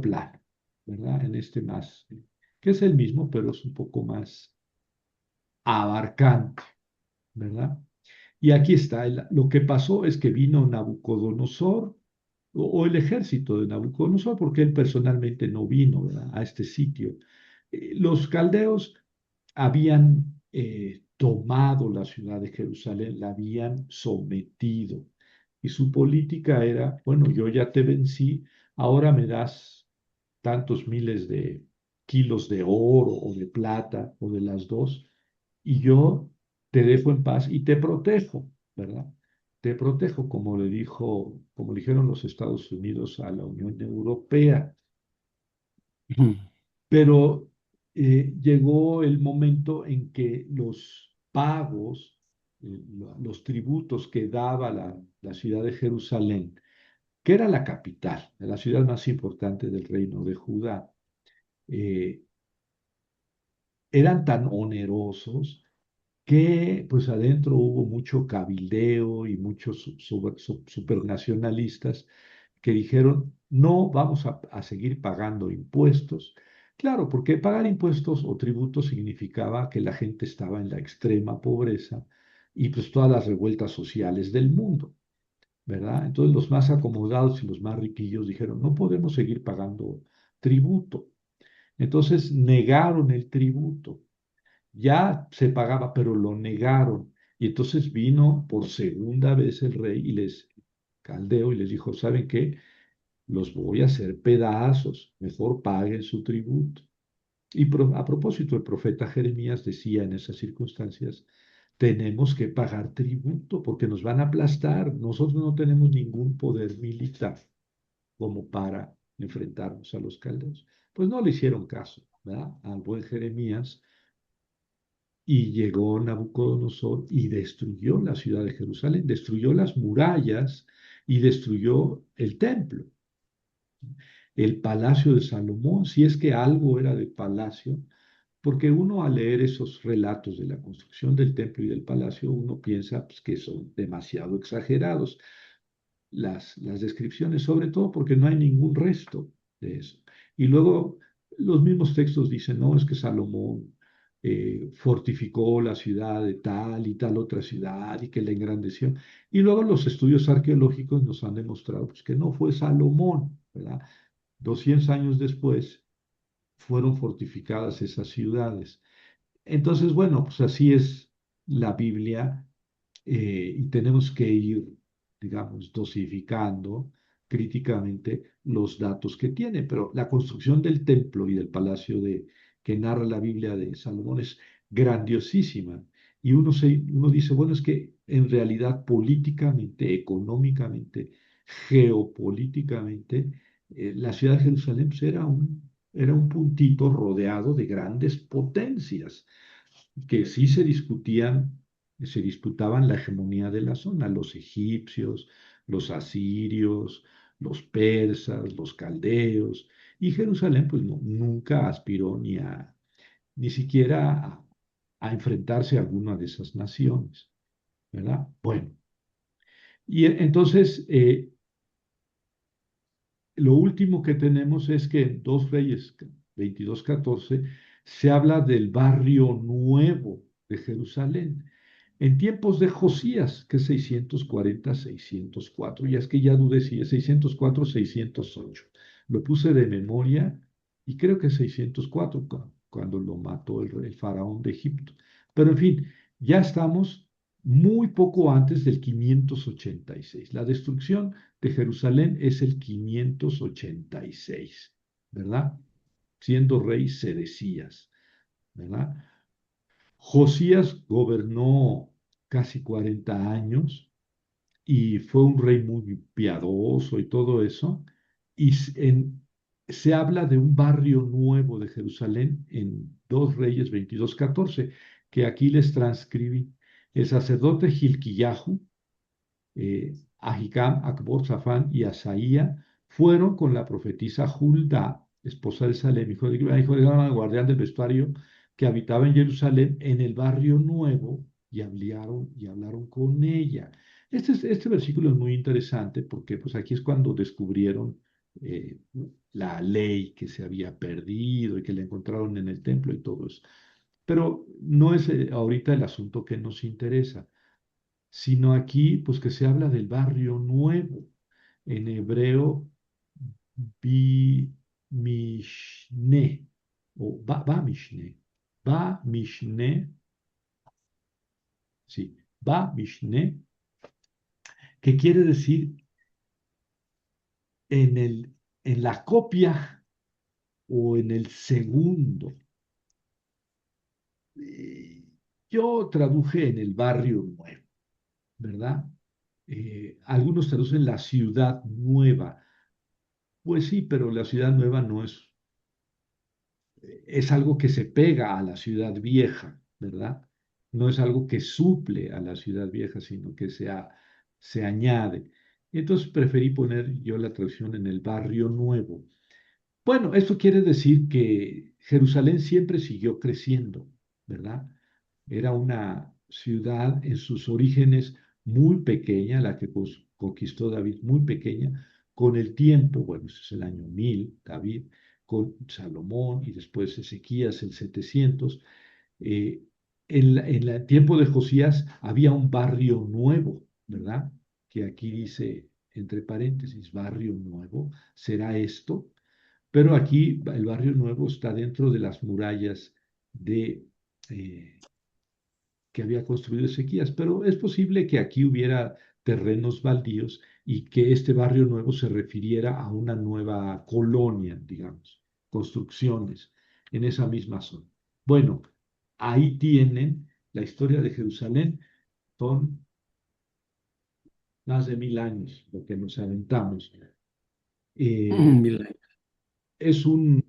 plano, ¿verdad? En este más, que es el mismo, pero es un poco más abarcante, ¿verdad? Y aquí está, lo que pasó es que vino Nabucodonosor o el ejército de Nabucodonosor, porque él personalmente no vino, ¿verdad?, a este sitio. Los caldeos habían tomado la ciudad de Jerusalén, la habían sometido. Y su política era, bueno, yo ya te vencí, ahora me das tantos miles de kilos de oro o de plata o de las dos, y yo te dejo en paz y te protejo, ¿verdad? Te protejo, como dijeron los Estados Unidos a la Unión Europea. Mm. Pero llegó el momento en que los pagos, los tributos que daba la ciudad de Jerusalén, que era la capital, la ciudad más importante del reino de Judá, eh, eran tan onerosos que pues adentro hubo mucho cabildeo y muchos supernacionalistas que dijeron, no vamos a seguir pagando impuestos. Claro, porque pagar impuestos o tributos significaba que la gente estaba en la extrema pobreza y pues todas las revueltas sociales del mundo, ¿verdad? Entonces los más acomodados y los más riquillos dijeron, no podemos seguir pagando tributo. Entonces negaron el tributo. Ya se pagaba, pero lo negaron. Y entonces vino por segunda vez el rey y les caldeo y les dijo, ¿saben qué? Los voy a hacer pedazos, mejor paguen su tributo. Y a propósito, el profeta Jeremías decía en esas circunstancias, tenemos que pagar tributo porque nos van a aplastar. Nosotros no tenemos ningún poder militar como para enfrentarnos a los caldeos. Pues no le hicieron caso, ¿verdad? Al buen Jeremías y llegó Nabucodonosor y destruyó la ciudad de Jerusalén, destruyó las murallas y destruyó el templo, el palacio de Salomón, si es que algo era de palacio, porque uno al leer esos relatos de la construcción del templo y del palacio, uno piensa pues, que son demasiado exagerados las descripciones, sobre todo porque no hay ningún resto de eso. Y luego los mismos textos dicen, no, es que Salomón fortificó la ciudad de tal y tal otra ciudad y que la engrandeció. Y luego los estudios arqueológicos nos han demostrado pues, que no fue Salomón, ¿verdad? 200 años después fueron fortificadas esas ciudades. Entonces, bueno, pues así es la Biblia y tenemos que ir, digamos, dosificando críticamente los datos que tiene. Pero la construcción del templo y del palacio que narra la Biblia de Salomón es grandiosísima. Y uno dice, bueno, es que en realidad políticamente, económicamente, geopolíticamente, la ciudad de Jerusalén pues, era un puntito rodeado de grandes potencias que sí se disputaban la hegemonía de la zona, los egipcios, los asirios, los persas, los caldeos, y Jerusalén pues nunca aspiró ni siquiera a enfrentarse a alguna de esas naciones, ¿verdad? Bueno, y entonces lo último que tenemos es que en 2 Reyes 22:14 se habla del barrio nuevo de Jerusalén. En tiempos de Josías, que es 640-604, ya es que ya dudé si es 604 o 608. Lo puse de memoria y creo que es 604 cuando lo mató el faraón de Egipto. Pero en fin, ya estamos muy poco antes del 586. La destrucción de Jerusalén es el 586, ¿verdad? Siendo rey Sedecías, ¿verdad? Josías gobernó casi 40 años y fue un rey muy piadoso y todo eso. Y se habla de un barrio nuevo de Jerusalén en 2 Reyes 22:14, que aquí les transcribí. El sacerdote Gilquillahu Ahikam, Acbor, Safán y Asaía fueron con la profetisa Hulda, esposa de Salem, hijo de Gama, guardián del vestuario, que habitaba en Jerusalén, en el barrio nuevo, y hablaron con ella. Este versículo es muy interesante porque pues, aquí es cuando descubrieron eh, la ley que se había perdido y que la encontraron en el templo y todo eso. Pero no es ahorita el asunto que nos interesa sino aquí, pues que se habla del barrio nuevo, en hebreo, Bimishne, o Bamishne, Bamishne, sí, Bamishne, que quiere decir en en la copia o en el segundo. Eh, Yo traduje en el barrio nuevo, ¿verdad? Algunos traducen la ciudad nueva. Pues sí, pero la ciudad nueva no es algo que se pega a la ciudad vieja, ¿verdad? No es algo que suple a la ciudad vieja, sino que se añade. Entonces preferí poner yo la traducción en el barrio nuevo. Bueno, esto quiere decir que Jerusalén siempre siguió creciendo, ¿verdad? Era una ciudad en sus orígenes muy pequeña, la que conquistó David, muy pequeña, Con el tiempo, bueno, ese es el año 1000, David, con Salomón y después Ezequías, el 700. eh, en el tiempo de Josías había un barrio nuevo, ¿verdad? Que aquí dice, entre paréntesis, barrio nuevo, ¿será esto? Pero aquí el barrio nuevo está dentro de las murallas de, eh, que había construido Ezequías, pero es posible que aquí hubiera terrenos baldíos y que este barrio nuevo se refiriera a una nueva colonia, digamos, construcciones en esa misma zona. Bueno, ahí tienen la historia de Jerusalén, son más de 1000 años lo que nos aventamos. Eh, Mil años. es un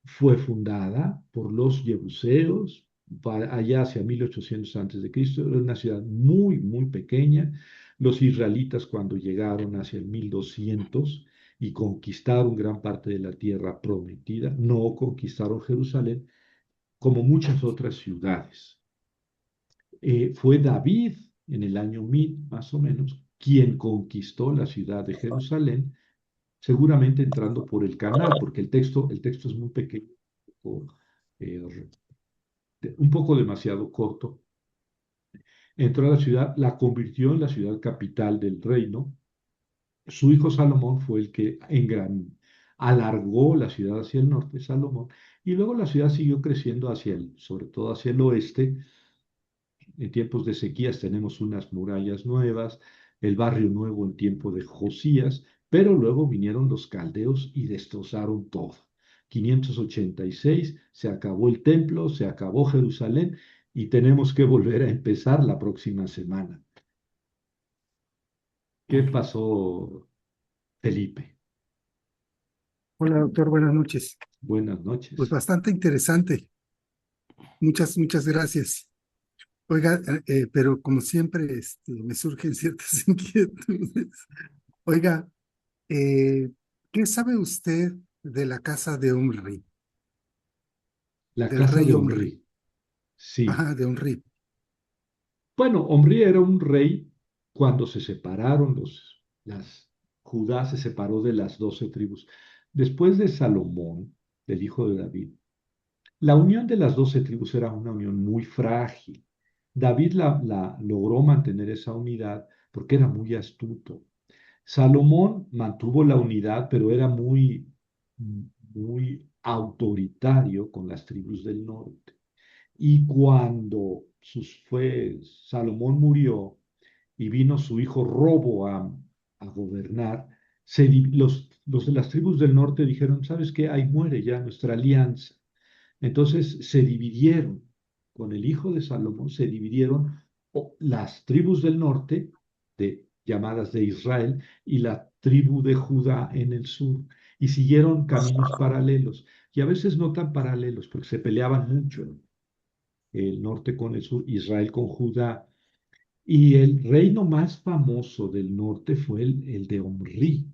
Fue fundada por los jebuseos allá hacia 1800 antes de Cristo. Era una ciudad muy, muy pequeña. Los israelitas cuando llegaron hacia el 1200 y conquistaron gran parte de la tierra prometida, no conquistaron Jerusalén como muchas otras ciudades. Fue David en el año 1000 más o menos quien conquistó la ciudad de Jerusalén, seguramente entrando por el canal, porque el texto es muy pequeño, eh, un poco demasiado corto. Entró a la ciudad, la convirtió en la ciudad capital del reino. Su hijo Salomón fue el que alargó la ciudad hacia el norte, Salomón, y luego la ciudad siguió creciendo sobre todo hacia el oeste. En tiempos de sequías tenemos unas murallas nuevas, el barrio nuevo en tiempo de Josías, pero luego vinieron los caldeos y destrozaron todo. 586 se acabó el templo, se acabó Jerusalén y tenemos que volver a empezar la próxima semana. ¿Qué pasó, Felipe? Hola, doctor, buenas noches. Buenas Pues noches. bastante interesante. Muchas gracias. Oiga, pero como siempre, me surgen ciertas inquietudes. Oiga, eh, ¿qué sabe usted de la casa de Omri, La del casa de rey Omri? Omri. Sí. Ajá, de Omri. Bueno, Omri era un rey cuando se separaron Judá se separó de las 12 tribus. Después de Salomón, del hijo de David, la unión de las 12 tribus era una unión muy frágil. David la logró mantener esa unidad porque era muy astuto. Salomón mantuvo la unidad, pero era muy autoritario con las tribus del norte. Y cuando Salomón murió y vino su hijo Roboam a gobernar, los de las tribus del norte dijeron, ¿sabes qué? Ahí muere ya nuestra alianza. Entonces se dividieron, con el hijo de Salomón se dividieron las tribus del norte, llamadas de Israel, y la tribu de Judá en el sur, y siguieron caminos paralelos, y a veces no tan paralelos, porque se peleaban mucho, ¿no? El norte con el sur, Israel con Judá. Y el reino más famoso del norte fue el de Omri,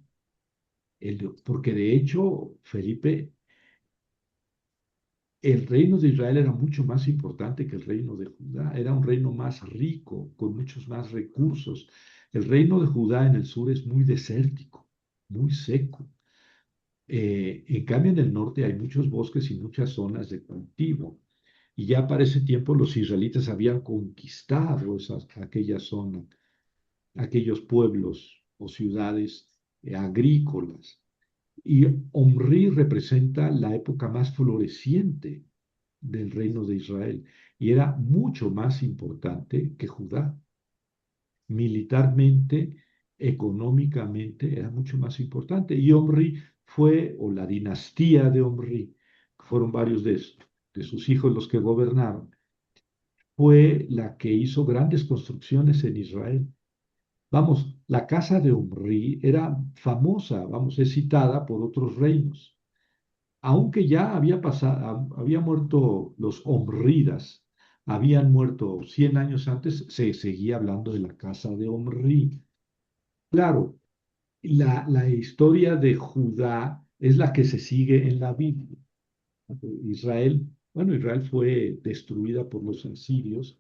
porque de hecho, Felipe, el reino de Israel era mucho más importante que el reino de Judá, era un reino más rico, con muchos más recursos. El reino de Judá en el sur es muy desértico, muy seco. En cambio, en el norte hay muchos bosques y muchas zonas de cultivo. Y ya para ese tiempo los israelitas habían conquistado aquella zona, aquellos pueblos o ciudades agrícolas. Y Omri representa la época más floreciente del reino de Israel y era mucho más importante que Judá. Militarmente, económicamente, era mucho más importante. Y Omri o la dinastía de Omri, fueron varios de sus hijos los que gobernaron, fue la que hizo grandes construcciones en Israel. Vamos, la casa de Omri era famosa, vamos, es citada por otros reinos. Aunque ya había muerto los Omridas, habían muerto 100 años antes, se seguía hablando de la casa de Omri. Claro, la historia de Judá es la que se sigue en la Biblia. Israel fue destruida por los asirios,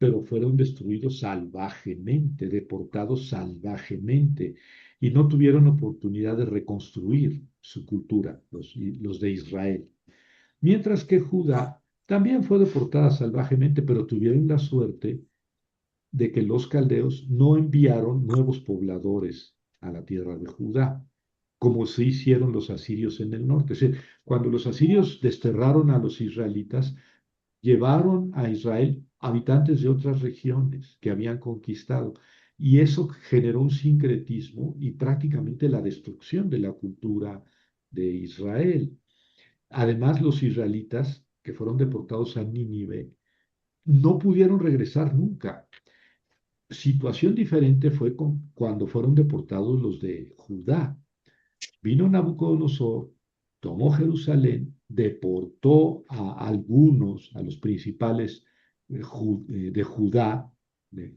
pero fueron destruidos salvajemente, deportados salvajemente, y no tuvieron oportunidad de reconstruir su cultura, los de Israel. Mientras que Judá también fue deportada salvajemente, pero tuvieron la suerte de que los caldeos no enviaron nuevos pobladores a la tierra de Judá, como se hicieron los asirios en el norte. Es decir, cuando los asirios desterraron a los israelitas, llevaron a Israel habitantes de otras regiones que habían conquistado. Y eso generó un sincretismo y prácticamente la destrucción de la cultura de Israel. Además, los israelitas que fueron deportados a Nínive no pudieron regresar nunca. Situación diferente fue cuando fueron deportados los de Judá. Vino Nabucodonosor, tomó Jerusalén, deportó a algunos, a los principales de Judá, de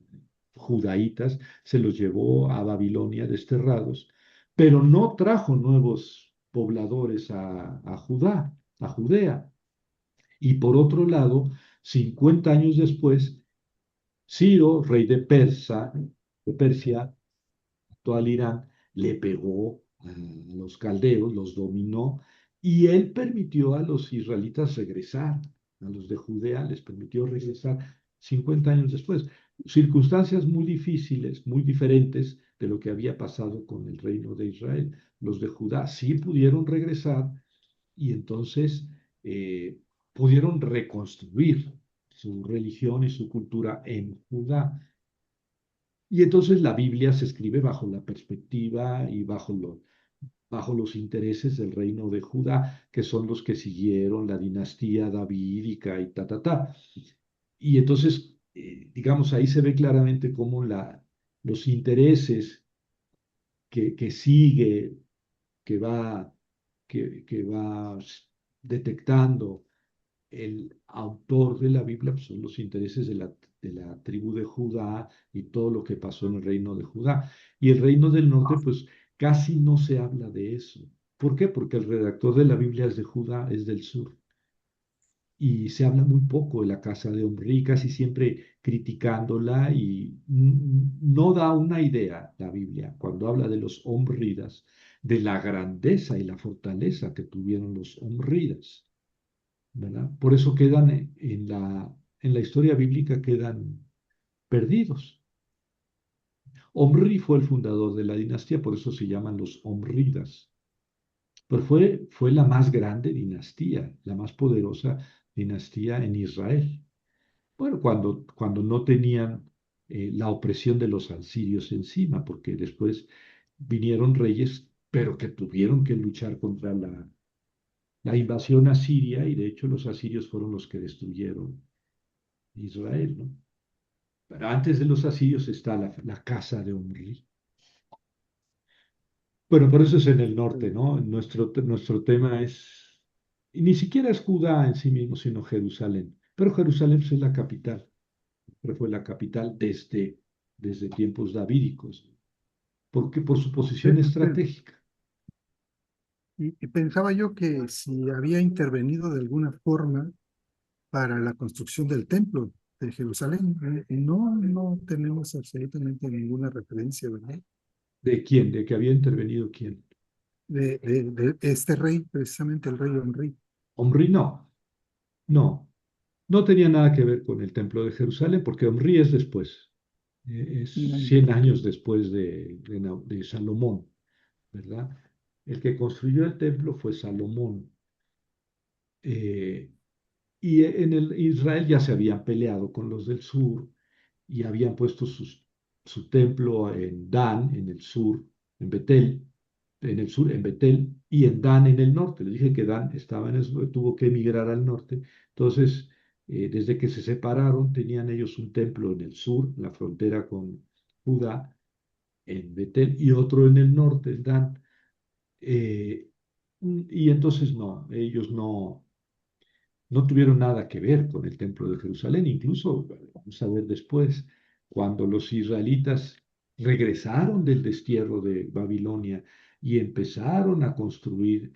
judaítas, se los llevó a Babilonia desterrados, pero no trajo nuevos pobladores a Judá, a Judea. Y por otro lado, 50 años después, Ciro, rey de Persia, actual Irán, le pegó a los caldeos, los dominó, y él permitió a los israelitas regresar, a los de Judea les permitió regresar 50 años después. Circunstancias muy difíciles, muy diferentes de lo que había pasado con el reino de Israel. Los de Judá sí pudieron regresar y entonces pudieron reconstruir su religión y su cultura en Judá. Y entonces la Biblia se escribe bajo la perspectiva y bajo los intereses del reino de Judá, que son los que siguieron la dinastía davídica y ta, ta, ta. Y entonces, digamos, ahí se ve claramente cómo los intereses que sigue, que va, que va detectando el autor de la Biblia, pues, son los intereses de la tribu de Judá y todo lo que pasó en el reino de Judá. Y el reino del norte, pues casi no se habla de eso. ¿Por qué? Porque el redactor de la Biblia es de Judá, es del sur. Y se habla muy poco de la casa de Omri, casi siempre criticándola y no da una idea la Biblia cuando habla de los Omridas, de la grandeza y la fortaleza que tuvieron los Omridas. ¿Verdad? Por eso quedan en la historia bíblica quedan perdidos. Omri fue el fundador de la dinastía, por eso se llaman los Omridas. Pero fue la más grande dinastía, la más poderosa dinastía en Israel. Bueno, cuando no tenían la opresión de los asirios encima, porque después vinieron reyes, pero que tuvieron que luchar contra la invasión asiria, y de hecho los asirios fueron los que destruyeron Israel, ¿no? Pero antes de los asirios está la casa de Omri. Bueno, por eso es en el norte, ¿no? Nuestro tema es, y ni siquiera es Judá en sí mismo, sino Jerusalén. Pero Jerusalén pues, es la capital, pero fue la capital desde tiempos davídicos, porque por su posición estratégica. Y pensaba yo que si había intervenido de alguna forma para la construcción del templo de Jerusalén. No tenemos absolutamente ninguna referencia, ¿verdad? ¿De quién? ¿De que había intervenido quién? De este rey, precisamente el rey Omri. Omri no, no tenía nada que ver con el templo de Jerusalén, porque Omri es después, es 100 años después de Salomón, ¿verdad? El que construyó el templo fue Salomón. eh, y en el Israel ya se habían peleado con los del sur y habían puesto su templo en Dan, en el sur, en Betel, en el sur, en Betel, y en Dan, en el norte. Les dije que Dan estaba en el sur, tuvo que emigrar al norte. Entonces, desde que se separaron, tenían ellos un templo en el sur, en la frontera con Judá, en Betel, y otro en el norte, en Dan. Eh, y entonces no, ellos no tuvieron nada que ver con el templo de Jerusalén. Incluso, vamos a ver después, cuando los israelitas regresaron del destierro de Babilonia y empezaron a construir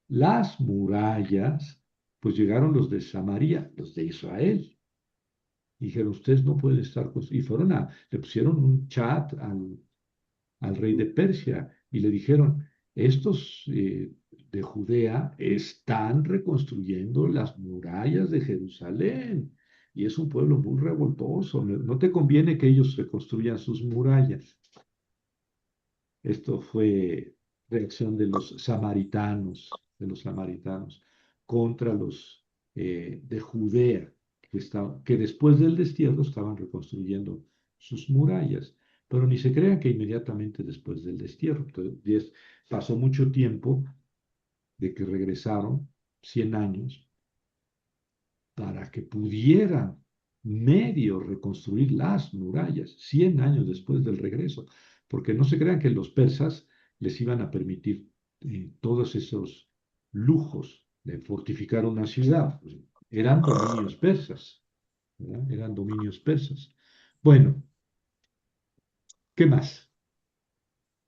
las murallas, pues llegaron los de Samaria, los de Israel, Y dijeron, ustedes no pueden estar, y le pusieron un chat al rey de Persia y le dijeron, estos de Judea están reconstruyendo las murallas de Jerusalén y es un pueblo muy revoltoso, no te conviene que ellos reconstruyan sus murallas. Esto fue reacción de los samaritanos contra los de Judea, que después del destierro estaban reconstruyendo sus murallas. Pero ni se crean que inmediatamente después del destierro. Entonces, pasó mucho tiempo de que regresaron, 100 años, para que pudieran medio reconstruir las murallas, 100 años después del regreso, porque no se crean que los persas les iban a permitir todos esos lujos de fortificar una ciudad. Pues, eran dominios persas, ¿verdad? Eran dominios persas. Bueno, ¿qué más?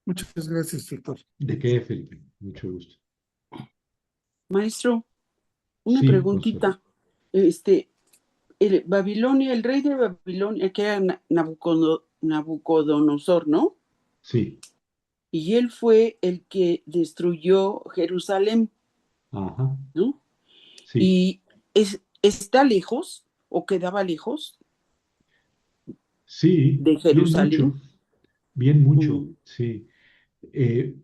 Muchas gracias, doctor. ¿De qué, Felipe? Mucho gusto. Maestro, una Sí, Consuelo. preguntita. Babilonia, el rey de Babilonia, que era Nabucodonosor, ¿no? Sí, Y él fue el que destruyó Jerusalén, ajá, ¿no? sí, Y está lejos o quedaba lejos sí, de Jerusalén. bien mucho, Mm. sí. Eh,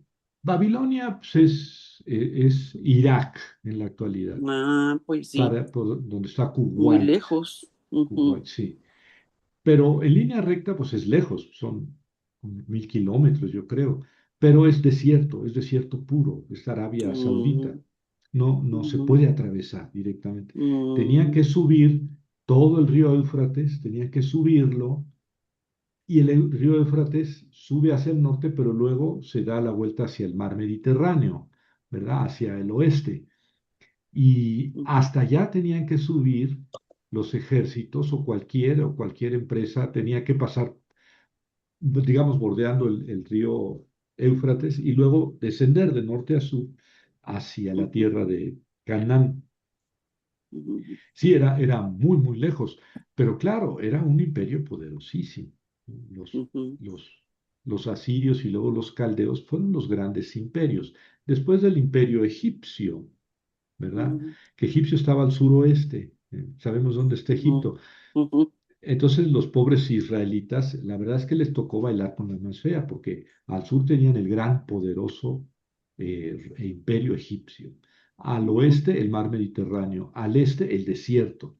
Babilonia pues, es Irak en la actualidad, Ah, pues sí, por donde está muy Kuwait, lejos. Ujú, Kuwait, sí. Pero en línea recta, pues es lejos, son 1000 kilómetros, yo creo, pero es desierto puro, es Arabia Saudita. mm, No se ujú, puede atravesar directamente. Tenían que mm, subir todo el río Éufrates, tenían que subirlo y el río Éufrates sube hacia el norte, pero luego se da la vuelta hacia el mar Mediterráneo, ¿verdad? Hacia el oeste. Y ujú, hasta allá tenían que subir los ejércitos o cualquier empresa tenía que pasar, digamos, bordeando el río Éufrates y luego descender de norte a sur hacia la ujú, tierra de Canaán. ujú, Sí, era muy, muy lejos, pero claro, era un imperio poderosísimo. Los, ujú, los, los asirios y luego los caldeos fueron los grandes imperios. Después del imperio egipcio, ¿verdad? ujú, Que Egipcio estaba al suroeste, sabemos dónde está ujú, Egipto. ujú, Entonces los pobres israelitas, la verdad es que les tocó bailar con la más fea, porque al sur tenían el gran, poderoso imperio egipcio. Al ujú, oeste el mar Mediterráneo, al este el desierto.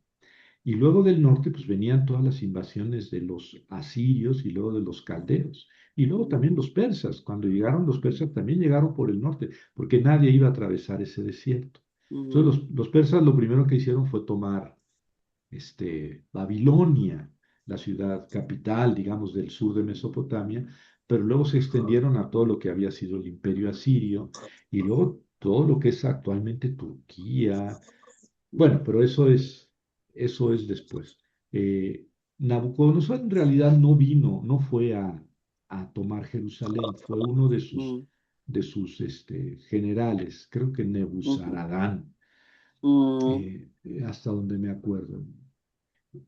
Y luego del norte, pues venían todas las invasiones de los asirios y luego de los caldeos. Y luego también ujú, los persas. Cuando llegaron los persas, también llegaron por el norte, porque nadie iba a atravesar ese desierto. Entonces ujú, los persas lo primero que hicieron fue tomar Babilonia, la ciudad capital, digamos, del sur de Mesopotamia, pero luego se extendieron a todo lo que había sido el imperio asirio y luego todo lo que es actualmente Turquía. Bueno, pero eso es después. Nabucodonosor en realidad no vino, no fue a tomar Jerusalén, fue uno de sus generales, creo que ujú, Nebuzaradán, ujú, hasta donde me acuerdo.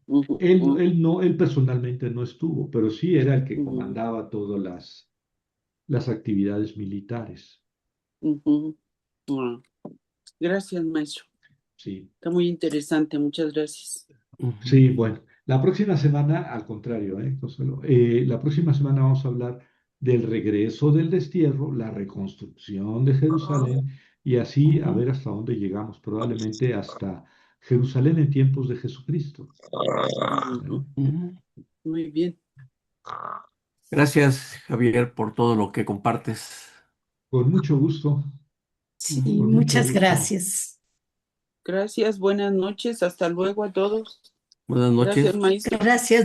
ujú, Él personalmente no estuvo, pero sí era el que ujú, comandaba todas las actividades militares. ujú. Ah, gracias, maestro. Sí, Está muy interesante, muchas gracias. sí, Ujú, bueno. La próxima semana, al contrario, Consuelo, la próxima semana vamos a hablar del regreso del destierro, la reconstrucción de Jerusalén y así a ujú, ver hasta dónde llegamos, probablemente hasta Jerusalén en tiempos de Jesucristo. ¿Eh? ujú. Ujú. Muy bien. Gracias, Javier, por todo lo que compartes. Con mucho gusto, Ujú. Sí, con mucho muchas gusto. gracias. Gracias, buenas noches, hasta luego a todos. Buenas Gracias, noches. maestro. Gracias.